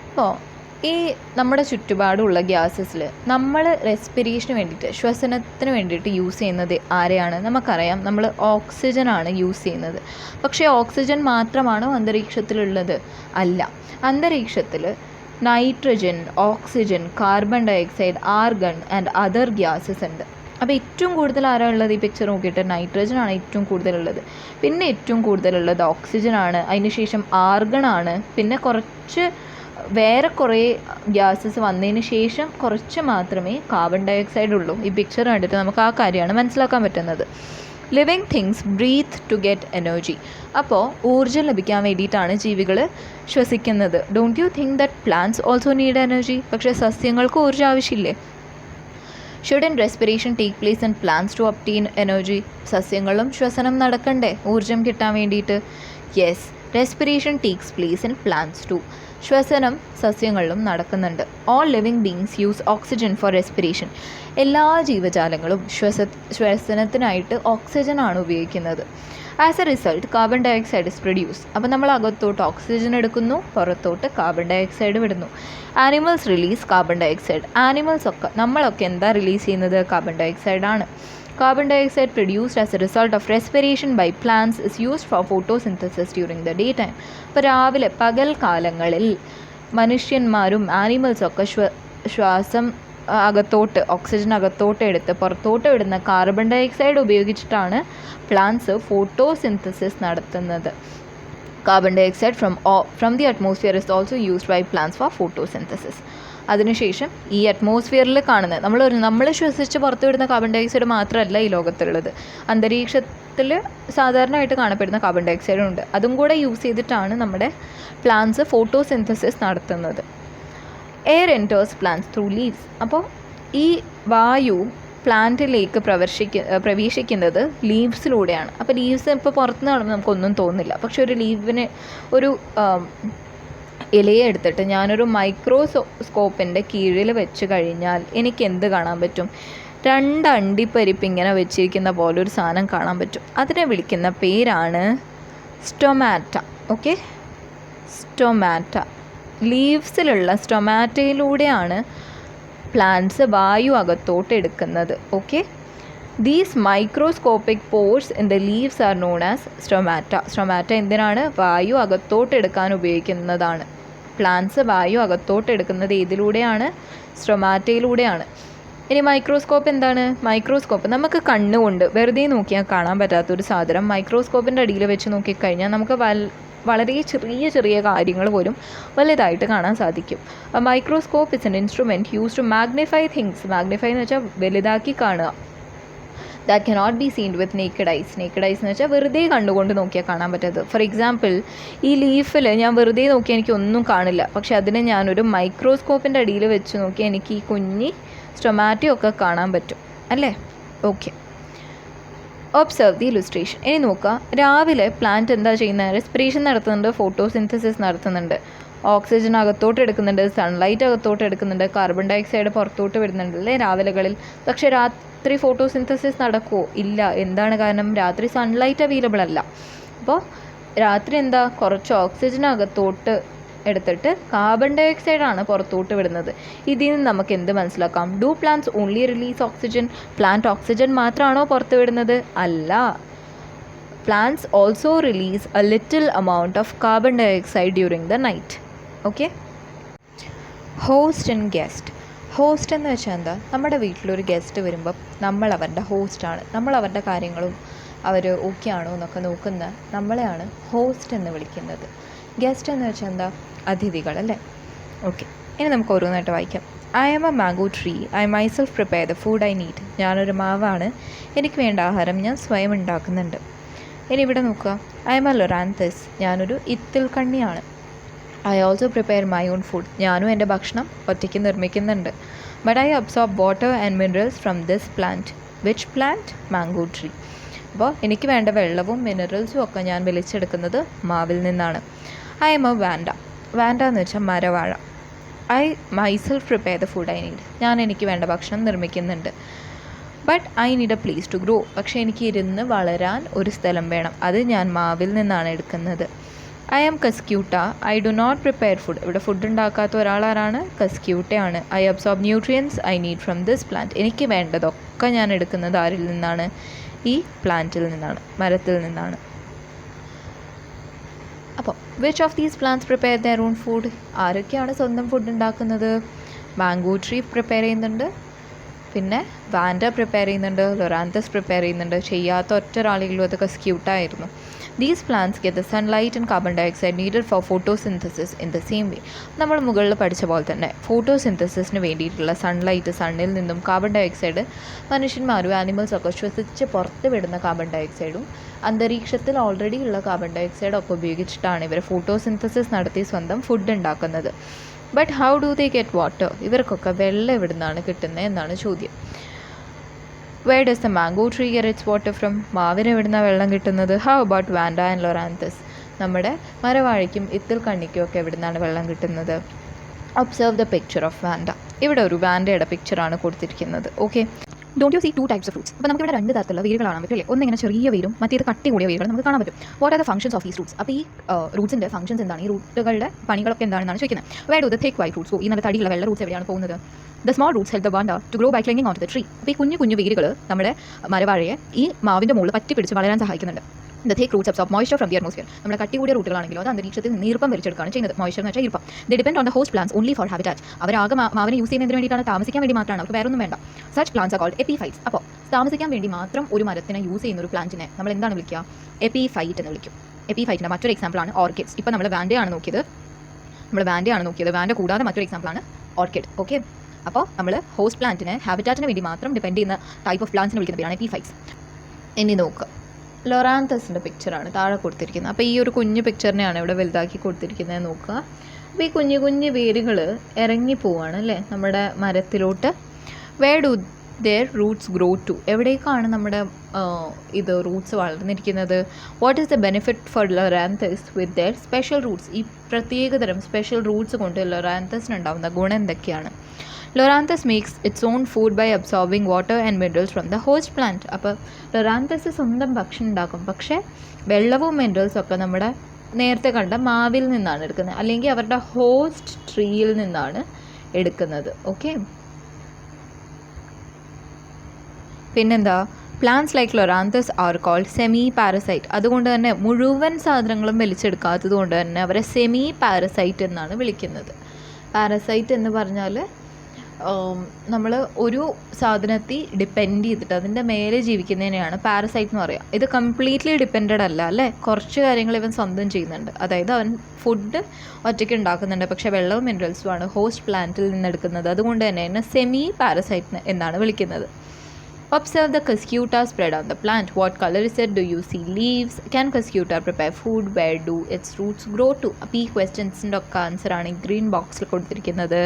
അപ്പോൾ ഈ നമ്മുടെ ചുറ്റുപാടുള്ള ഗ്യാസസിൽ നമ്മൾ റെസ്പിറേഷന് വേണ്ടിയിട്ട്, ശ്വസനത്തിന് വേണ്ടിയിട്ട് യൂസ് ചെയ്യുന്നത് ആരെയാണ്? നമുക്കറിയാം, നമ്മൾ ഓക്സിജനാണ് യൂസ് ചെയ്യുന്നത്. പക്ഷേ ഓക്സിജൻ മാത്രമാണോ അന്തരീക്ഷത്തിലുള്ളത്? അല്ല. അന്തരീക്ഷത്തിൽ nitrogen, oxygen, carbon dioxide, argon and other gases ഉണ്ട്. അപ്പോൾ ഏറ്റവും കൂടുതൽ ആരാണ് ഉള്ളത്? ഈ പിക്ചർ നോക്കിയിട്ട് നൈട്രജനാണ് ഏറ്റവും കൂടുതലുള്ളത്. പിന്നെ ഏറ്റവും കൂടുതലുള്ളത് ഓക്സിജനാണ്. അതിനുശേഷം ആർഗൺ ആണ്. പിന്നെ കുറച്ച് വേറെ കുറേ ഗ്യാസസ് വന്നതിന് ശേഷം കുറച്ച് മാത്രമേ കാർബൺ ഡൈ ഓക്സൈഡ് ഉള്ളൂ. ഈ പിക്ചർ കണ്ടിട്ട് നമുക്ക് ആ കാര്യമാണ് മനസ്സിലാക്കാൻ പറ്റുന്നത്. Living things breathe to get energy. അപ്പോൾ ഊർജ്ജം ലഭിക്കാൻ വേണ്ടിയിട്ടാണ് ജീവികൾ ശ്വസിക്കുന്നത്. Don't you think that plants also need energy? പക്ഷേ സസ്യങ്ങൾക്ക് ഊർജ്ജം ആവശ്യമില്ലേ? Shouldn't respiration take place in plants to obtain energy? സസ്യങ്ങളും ശ്വസനം നടക്കണ്ടേ ഊർജ്ജം കിട്ടാൻ വേണ്ടിയിട്ട്? Yes, respiration takes place in plants too. ശ്വസനം സസ്യങ്ങളിലും നടക്കുന്നുണ്ട്. All living beings use oxygen for respiration. എല്ലാ ജീവജാലങ്ങളും ശ്വസനത്തിനായിട്ട് ഓക്സിജനാണ് ഉപയോഗിക്കുന്നത്. As a result carbon dye oxide is produce. അപ്പോൾ നമ്മൾ അകത്തോട്ട് ഓക്സിജൻ എടുക്കുന്നു, പുറത്തോട്ട് കാർബൺ ഡൈ ഓക്സൈഡ് വിടുന്നു. Animals release carbon dioxide. നമ്മളൊക്കെ എന്താ റിലീസ് ചെയ്യുന്നത്? കാർബൺ ഡൈ ഓക്സൈഡാണ്. Carbon dioxide produced as a result of respiration by plants is used for photosynthesis during the daytime. ഇപ്പോൾ രാവിലെ പകൽ കാലങ്ങളിൽ മനുഷ്യന്മാരും ആനിമൽസൊക്കെ ശ്വാസം അകത്തോട്ട് ഓക്സിജൻ അകത്തോട്ട് എടുത്ത് പുറത്തോട്ട് വിടുന്ന കാർബൺ ഡൈ ഓക്സൈഡ് ഉപയോഗിച്ചിട്ടാണ് പ്ലാന്റ്സ് ഫോട്ടോസിന്തസിസ് നടത്തുന്നത്. Carbon dioxide from the atmosphere is also used by plants for photosynthesis. അതിനുശേഷം ഈ അറ്റ്മോസ്ഫിയറിൽ കാണുന്നത് നമ്മൾ ശ്വസിച്ച് പുറത്തുവിടുന്ന കാർബൺ ഡൈ ഓക്സൈഡ് മാത്രമല്ല ഈ ലോകത്തുള്ളത്. അന്തരീക്ഷത്തിൽ സാധാരണയായിട്ട് കാണപ്പെടുന്ന കാർബൺ ഡൈ ഓക്സൈഡും ഉണ്ട്. അതും കൂടെ യൂസ് ചെയ്തിട്ടാണ് നമ്മുടെ പ്ലാന്റ്സ് ഫോട്ടോസിന്തസിസ് നടത്തുന്നത്. Air enters plants through leaves. അപ്പോൾ ഈ വായു പ്ലാന്റിലേക്ക് പ്രവേശിക്കുന്നത് ലീവ്സിലൂടെയാണ്. അപ്പോൾ ലീവ്സ് ഇപ്പോൾ പുറത്തുനിന്ന് കാണുമ്പോൾ നമുക്കൊന്നും തോന്നില്ല. പക്ഷെ ഒരു ലീവിന് ഒരു ഇലയെ എടുത്തിട്ട് ഞാനൊരു മൈക്രോസ്കോപ്പിൻ്റെ കീഴിൽ വെച്ച് കഴിഞ്ഞാൽ എനിക്ക് എന്ത് കാണാൻ പറ്റും? 2 അണ്ടിപ്പരിപ്പ് ഇങ്ങനെ വെച്ചിരിക്കുന്ന പോലെ ഒരു സാധനം കാണാൻ പറ്റും. അതിനെ വിളിക്കുന്ന പേരാണ് സ്റ്റൊമാറ്റ. Okay, stomata. ലീവ്സിലുള്ള സ്റ്റൊമാറ്റയിലൂടെയാണ് പ്ലാന്റ്സ് വായു അകത്തോട്ട് എടുക്കുന്നത്. Okay, these microscopic pores in the leaves are known as stomata. Stomata എന്തിനാണ്? വായു അകത്തോട്ട് എടുക്കാൻ ഉപയോഗിക്കുന്നതാണ്. പ്ലാന്റ്സ് വായു അകത്തോട്ട് എടുക്കുന്നത് ഏതിലൂടെയാണ്? സ്റ്റൊമാറ്റയിലൂടെയാണ്. ഇനി മൈക്രോസ്കോപ്പ് എന്താണ്? മൈക്രോസ്കോപ്പ് നമുക്ക് കണ്ണുകൊണ്ട് വെറുതെ നോക്കിയാൽ കാണാൻ പറ്റാത്തൊരു സാധനം മൈക്രോസ്കോപ്പിൻ്റെ അടിയിൽ വെച്ച് നോക്കിക്കഴിഞ്ഞാൽ നമുക്ക് വളരെ ചെറിയ കാര്യങ്ങൾ പോലും വലുതായിട്ട് കാണാൻ സാധിക്കും. Microscope is an instrument use to magnify things. Magnify എന്ന് വെച്ചാൽ വലുതാക്കി കാണുക. That cannot be seen with naked eyes. Naked eyes എന്ന് വെച്ചാൽ വെറുതെ കണ്ടുകൊണ്ട് നോക്കിയാൽ കാണാൻ പറ്റാത്തത്. ഫോർ എക്സാമ്പിൾ, ഈ ലീഫിൽ ഞാൻ വെറുതെ നോക്കിയാൽ എനിക്കൊന്നും കാണില്ല. പക്ഷെ അതിനെ ഞാനൊരു മൈക്രോസ്കോപ്പിൻ്റെ അടിയിൽ വെച്ച് നോക്കിയാൽ എനിക്ക് ഈ കുഞ്ഞി സ്റ്റൊമാറ്റോ ഒക്കെ കാണാൻ പറ്റും അല്ലേ? Okay, observe the illustration. ഇനി നോക്കുക, രാവിലെ പ്ലാന്റ് എന്താ ചെയ്യുന്നത്? റെസ്പിറേഷൻ നടത്തുന്നുണ്ട്, ഫോട്ടോസിന്തസിസ് നടത്തുന്നുണ്ട്, ഓക്സിജൻ അകത്തോട്ട് എടുക്കുന്നുണ്ട്, സൺലൈറ്റ് അകത്തോട്ട് എടുക്കുന്നുണ്ട്, കാർബൺ ഡൈ ഓക്സൈഡ് പുറത്തോട്ട് വിടുന്നുണ്ട് അല്ലേ രാവിലെകളിൽ. പക്ഷേ രാത്രി ഫോട്ടോസിന്തസിസ് നടക്കുമോ? ഇല്ല. എന്താണ് കാരണം? രാത്രി സൺലൈറ്റ് അവൈലബിൾ അല്ല. അപ്പോൾ രാത്രി എന്താ? കുറച്ച് ഓക്സിജൻ അകത്തോട്ട് എടുത്തിട്ട് കാർബൺ ഡൈ ഓക്സൈഡാണ് പുറത്തോട്ട് വിടുന്നത്. ഇതിൽ നിന്ന് നമുക്ക് എന്ത് മനസ്സിലാക്കാം? Do plants only release oxygen? Plant oxygen മാത്രമാണോ പുറത്ത് വിടുന്നത്? അല്ല. Plants also release a little amount of carbon dioxide during the night. Okay, host and guest. Host എന്ന് വെച്ചാൽ എന്താ? നമ്മുടെ വീട്ടിലൊരു ഗസ്റ്റ് വരുമ്പം നമ്മൾ അവരുടെ ഹോസ്റ്റാണ്. നമ്മൾ അവരുടെ കാര്യങ്ങളും അവർ ഓക്കെ ആണോ എന്നൊക്കെ നോക്കുന്ന നമ്മളെയാണ് ഹോസ്റ്റ് എന്ന് വിളിക്കുന്നത്. ഗസ്റ്റ് എന്ന് വെച്ചാൽ എന്താ? അതിഥികൾ അല്ലേ? ഓക്കെ, ഇനി നമുക്ക് ഓരോന്നായിട്ട് വായിക്കാം. I am a mango tree. I myself prepare the food I need. ഞാനൊരു മാവാണ്, എനിക്ക് വേണ്ട ആഹാരം ഞാൻ സ്വയം ഉണ്ടാക്കുന്നുണ്ട്. ഇനി ഇവിടെ നോക്കുക, ഐ എം എ ലൊറാന്തസ്. ഞാനൊരു ഇത്തിൽ കണ്ണിയാണ്. I also prepare my own food. ഞാനും എൻ്റെ ഭക്ഷണം ഒറ്റയ്ക്ക് നിർമ്മിക്കുന്നുണ്ട്. But I absorb water and minerals from this plant. Which plant? Mango tree. അപ്പോൾ എനിക്ക് വേണ്ട വെള്ളവും മിനറൽസും ഒക്കെ ഞാൻ വലിച്ചെടുക്കുന്നത് മാവിൽ നിന്നാണ്. I am a Vanda. Vanda എന്ന് വെച്ചാൽ മരവാഴ. I myself prepare the food I need. ഞാൻ എനിക്ക് വേണ്ട ഭക്ഷണം നിർമ്മിക്കുന്നുണ്ട്. But I need a place to grow. പക്ഷേ എനിക്ക് ഇരുന്ന് വളരാൻ ഒരു സ്ഥലം വേണം. അത് ഞാൻ മാവിൽ നിന്നാണ് എടുക്കുന്നത്. I am Cuscuta. I do not prepare food. ഇവിടെ ഫുഡ് ഉണ്ടാക്കാത്ത ഒരാളാരാണ്? കസ്ക്യൂട്ടയാണ്. I absorb nutrients I need from this plant. എനിക്ക് വേണ്ടതൊക്കെ ഞാൻ എടുക്കുന്നത് ആരിൽ നിന്നാണ്? ഈ പ്ലാന്റിൽ നിന്നാണ്, മരത്തിൽ നിന്നാണ്. അപ്പോൾ which of these plants prepare their own food? ആരൊക്കെയാണ് സ്വന്തം ഫുഡ് ഉണ്ടാക്കുന്നത്? മാംഗോ ട്രീ പ്രിപ്പയർ ചെയ്യുന്നുണ്ട്, പിന്നെ വാൻഡ പ്രിപ്പയർ ചെയ്യുന്നുണ്ട്, ലൊറാന്തസ് പ്രിപ്പയർ ചെയ്യുന്നുണ്ട്. ചെയ്യാത്ത ഒറ്റ ഒരാളെങ്കിലും അതൊക്കെ സ്ക്യൂട്ടായിരുന്നു. These plants get the sunlight and carbon dioxide needed for photosynthesis in the same way. നമ്മൾ മുകളിൽ പഠിച്ച പോലെ തന്നെ ഫോട്ടോസിന്തസിസിന് വേണ്ടിയിട്ടുള്ള സൺലൈറ്റ്, സണ്ണിൽ നിന്നും കാർബൺ ഡയോക്സൈഡ് മനുഷ്യന്മാരും ആനിമൽസൊക്കെ ശ്വസിച്ച് പുറത്ത് വിടുന്ന കാർബൺ ഡയോക്സൈഡും അന്തരീക്ഷത്തിൽ ഓൾറെഡി ഉള്ള കാർബൺ ഡയോക്സൈഡൊക്കെ ഉപയോഗിച്ചിട്ടാണ് ഇവർ ഫോട്ടോസിന്തസിസ് നടത്തി സ്വന്തം ഫുഡ് ഉണ്ടാക്കുന്നത്. But how do they get water? ഇവർക്കൊക്കെ വെള്ളം എവിടെ നിന്നാണ് കിട്ടുന്നത് എന്നാണ് ചോദ്യം. Where does the mango tree get its water from? മാവിന് എവിടുന്ന വെള്ളം കിട്ടുന്നത്? How about Vanda and Loranthus? നമ്മുടെ മരവാഴയ്ക്കും ഇത്തിൽ കണ്ണിക്കും ഒക്കെ എവിടുന്നാണ് വെള്ളം കിട്ടുന്നത്? Observe the picture of Vanda. ഇവിടെ ഒരു വാൻഡയുടെ പിക്ചറാണ് കൊടുത്തിരിക്കുന്നത്. Okay, don't you see 2 types of fruits? അപ്പോൾ നമുക്കിവിടെ 2 തരത്തിലുള്ള വേരുകൾ കാണാൻ പറ്റും അല്ലേ? ഒന്നിങ്ങനെ ചെറിയ വേരും മറ്റേത് കട്ടി കൂടിയ വേരുകൾ നമുക്ക് കാണാൻ പറ്റും. What are the functions of these Roots? അപ്പോൾ ഈ റൂട്ട്സിൻ്റെ ഫംഗ്ഷൻസ് എന്താണ്? ഈ റൂട്ടുകളുടെ പണികളൊക്കെ എന്താണെന്നാണ് ചോദിക്കുന്നത്. Where do the thick white roots go? ഈ നല്ല തടിയുള്ള വെള്ള റൂട്ട്സ് എവിടെയാണ് പോകുന്നത്? The small roots help the vanda to grow by clinging onto the tree. അപ്പോൾ ഈ കുഞ്ഞു കുഞ്ഞു വേരുകൾ നമ്മുടെ മരവാഴയെ ഈ മാവിൻ്റെ മുകളിൽ പറ്റി പിടിച്ച് വളരാൻ സഹായിക്കുന്നുണ്ട്. The thick roots absorb moisture from the atmosphere. നമ്മുടെ കട്ടി കൂടിയ റൂട്ടുകളാണെങ്കിലും അത് അന്തരീക്ഷത്തിൽ നിന്ന് ഈർപ്പം വലിച്ചെടുക്കുകയാണ് ചെയ്യുന്നത്. മോയ്സ്ചർ എന്ന് വെച്ചാൽ ഈർപ്പം. They depend on the host plants only for habitat. അവരാകെ മാവിനെ യൂസ് ചെയ്യുന്നതിന് വേണ്ടിയിട്ടാണ്, താമസിക്കാൻ വേണ്ടി മാത്രമാണ്, അവർക്ക് വേറൊന്നും വേണ്ട. Such plants are called epiphytes. അപ്പോൾ താമസിക്കാൻ വേണ്ടി മാത്രം ഒരു മരത്തിനെ യൂസ് ചെയ്യുന്ന ഒരു പ്ലാന്റിനെ നമ്മൾ എന്താണ് വിളിക്കുക? എപ്പിഫൈറ്റ് എന്ന് വിളിക്കും. എപ്പിഫൈറ്റിൻ്റെ മറ്റൊരു എക്സാമ്പിളാണ് ഓർക്കിഡ്സ്. ഇപ്പോൾ നമ്മൾ വാൻഡയാണ് നോക്കിയത്. വാൻഡ കൂടാതെ മറ്റൊരു എക്സാമ്പിളാണ് ഓർക്കിഡ്. ഓക്കെ, അപ്പോൾ നമ്മൾ ഹോസ്റ്റ് പ്ലാന്റിന് ഹാബിറ്റാറ്റിന് വേണ്ടി മാത്രം ഡിപ്പെൻഡ് ചെയ്യുന്ന ടൈപ്പ് ഓഫ് പ്ലാന്റ്സിനെ വിളിക്കുന്ന പേരാണ് എപ്പിഫൈറ്റ്സ്. ഇനി നോക്കുക, ലൊറാന്തസിൻ്റെ പിക്ചറാണ് താഴെ കൊടുത്തിരിക്കുന്നത്. അപ്പോൾ ഈ ഒരു കുഞ്ഞു പിക്ചറിനെയാണ് ഇവിടെ വലുതാക്കി കൊടുത്തിരിക്കുന്നത്. നോക്കുക, അപ്പോൾ ഈ കുഞ്ഞു കുഞ്ഞു വേരുകൾ ഇറങ്ങിപ്പോവാണ് അല്ലേ നമ്മുടെ മരത്തിലോട്ട്. Where do their roots grow to? എവിടേക്കാണ് നമ്മുടെ ഇത് റൂട്ട്സ് വളർന്നിരിക്കുന്നത്? What is the benefit for Loranthus with their special roots? ഈ പ്രത്യേകതരം സ്പെഷ്യൽ റൂട്ട്സ് കൊണ്ട് ലൊറാന്തസിനുണ്ടാവുന്ന ഗുണം എന്തൊക്കെയാണ്? Loranthus makes its own food by absorbing water and minerals from the host plant. അപ്പോൾ ലൊറാന്തസ് സ്വന്തം ഭക്ഷണം ഉണ്ടാക്കും, പക്ഷേ വെള്ളവും മിനറൽസും ഒക്കെ നമ്മുടെ നേരത്തെ കണ്ട മാവിൽ നിന്നാണ് എടുക്കുന്നത്, അല്ലെങ്കിൽ അവരുടെ ഹോസ്റ്റ് ട്രീയിൽ നിന്നാണ് എടുക്കുന്നത്. ഓക്കെ, പിന്നെന്താ, plants like Loranthus are called semi parasite. അതുകൊണ്ട് തന്നെ മുഴുവൻ സാധനങ്ങളും വലിച്ചെടുക്കാത്തത് കൊണ്ട് തന്നെ അവരെ സെമി പാരസൈറ്റ് എന്നാണ് വിളിക്കുന്നത്. പാരസൈറ്റ് എന്ന് പറഞ്ഞാൽ നമ്മൾ ഒരു സാധനത്തിൽ ഡിപ്പെൻഡ് ചെയ്തിട്ട് അതിൻ്റെ മേലെ ജീവിക്കുന്നതിനെയാണ് പാരസൈറ്റ് എന്ന് പറയുക. ഇത് കംപ്ലീറ്റ്ലി ഡിപ്പെൻഡഡ് അല്ല അല്ലേ, കുറച്ച് കാര്യങ്ങൾ ഇവൻ സ്വന്തം ചെയ്യുന്നുണ്ട്. അതായത് അവൻ ഫുഡ് ഒറ്റയ്ക്ക് ഉണ്ടാക്കുന്നുണ്ട്, പക്ഷേ വെള്ളവും മിനറൽസുമാണ് ഹോസ്റ്റ് പ്ലാന്റിൽ നിന്ന് എടുക്കുന്നത്. അതുകൊണ്ട് തന്നെ എന്നെ സെമി പാരസൈറ്റ് എന്നാണ് വിളിക്കുന്നത്. Observe the cuscuta spread on the plant. What color is it? Do you see leaves? Can cuscuta prepare food? Where do its roots grow to? അപ്പോൾ ഈ ക്വസ്റ്റ്യൻസിൻ്റെ ഒക്കെ ആൻസറാണ് ഈ ഗ്രീൻ ബോക്സിൽ കൊടുത്തിരിക്കുന്നത്.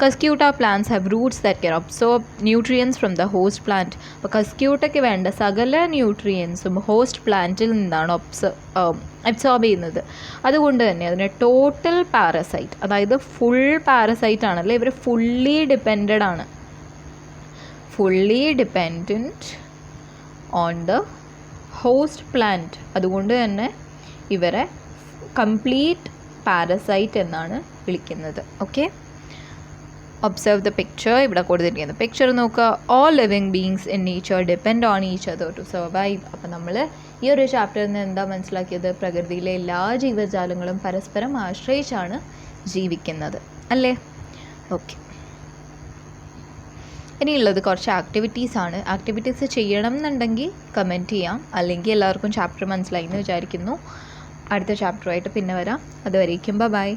Cuscuta plants have roots that can absorb nutrients from the host plant. അപ്പോൾ കസ്ക്യൂട്ടയ്ക്ക് വേണ്ട സകല ന്യൂട്രിയൻസും ഹോസ്റ്റ് പ്ലാന്റിൽ നിന്നാണ് അബ്സോർബ് ചെയ്യുന്നത്. അതുകൊണ്ട് തന്നെ അതിന് ടോട്ടൽ പാരസൈറ്റ്, അതായത് ഫുൾ പാരസൈറ്റ് ആണല്ലേ, ഇവർ ഫുള്ളി ഡിപ്പെൻഡഡ് ആണ്, fully dependent on the host plant. അതുകൊണ്ട് തന്നെ ഇവരെ കംപ്ലീറ്റ് പാരസൈറ്റ് എന്നാണ് വിളിക്കുന്നത്. Okay, observe the picture. ഇവിടെ കൊടുത്തിരിക്കുന്നത് പിക്ചർ നോക്കുക. All living beings in nature depend on each other to survive. അപ്പോൾ നമ്മൾ ഈ ഒരു ചാപ്റ്ററിൽ നിന്ന് എന്താ മനസ്സിലാക്കിയത്? പ്രകൃതിയിലെ എല്ലാ ജീവജാലങ്ങളും പരസ്പരം ആശ്രയിച്ചാണ് ജീവിക്കുന്നത് അല്ലേ. ഓക്കെ, ഇനിയുള്ളത് കുറച്ച് ആക്ടിവിറ്റീസാണ്. ആക്ടിവിറ്റീസ് ചെയ്യണം എന്നുണ്ടെങ്കിൽ കമൻറ്റ് ചെയ്യാം, അല്ലെങ്കിൽ എല്ലാവർക്കും ചാപ്റ്റർ മനസ്സിലായി എന്ന് വിചാരിക്കുന്നു. അടുത്ത ചാപ്റ്ററുമായിട്ട് പിന്നെ വരാം. അതുവരേക്കും ബൈ.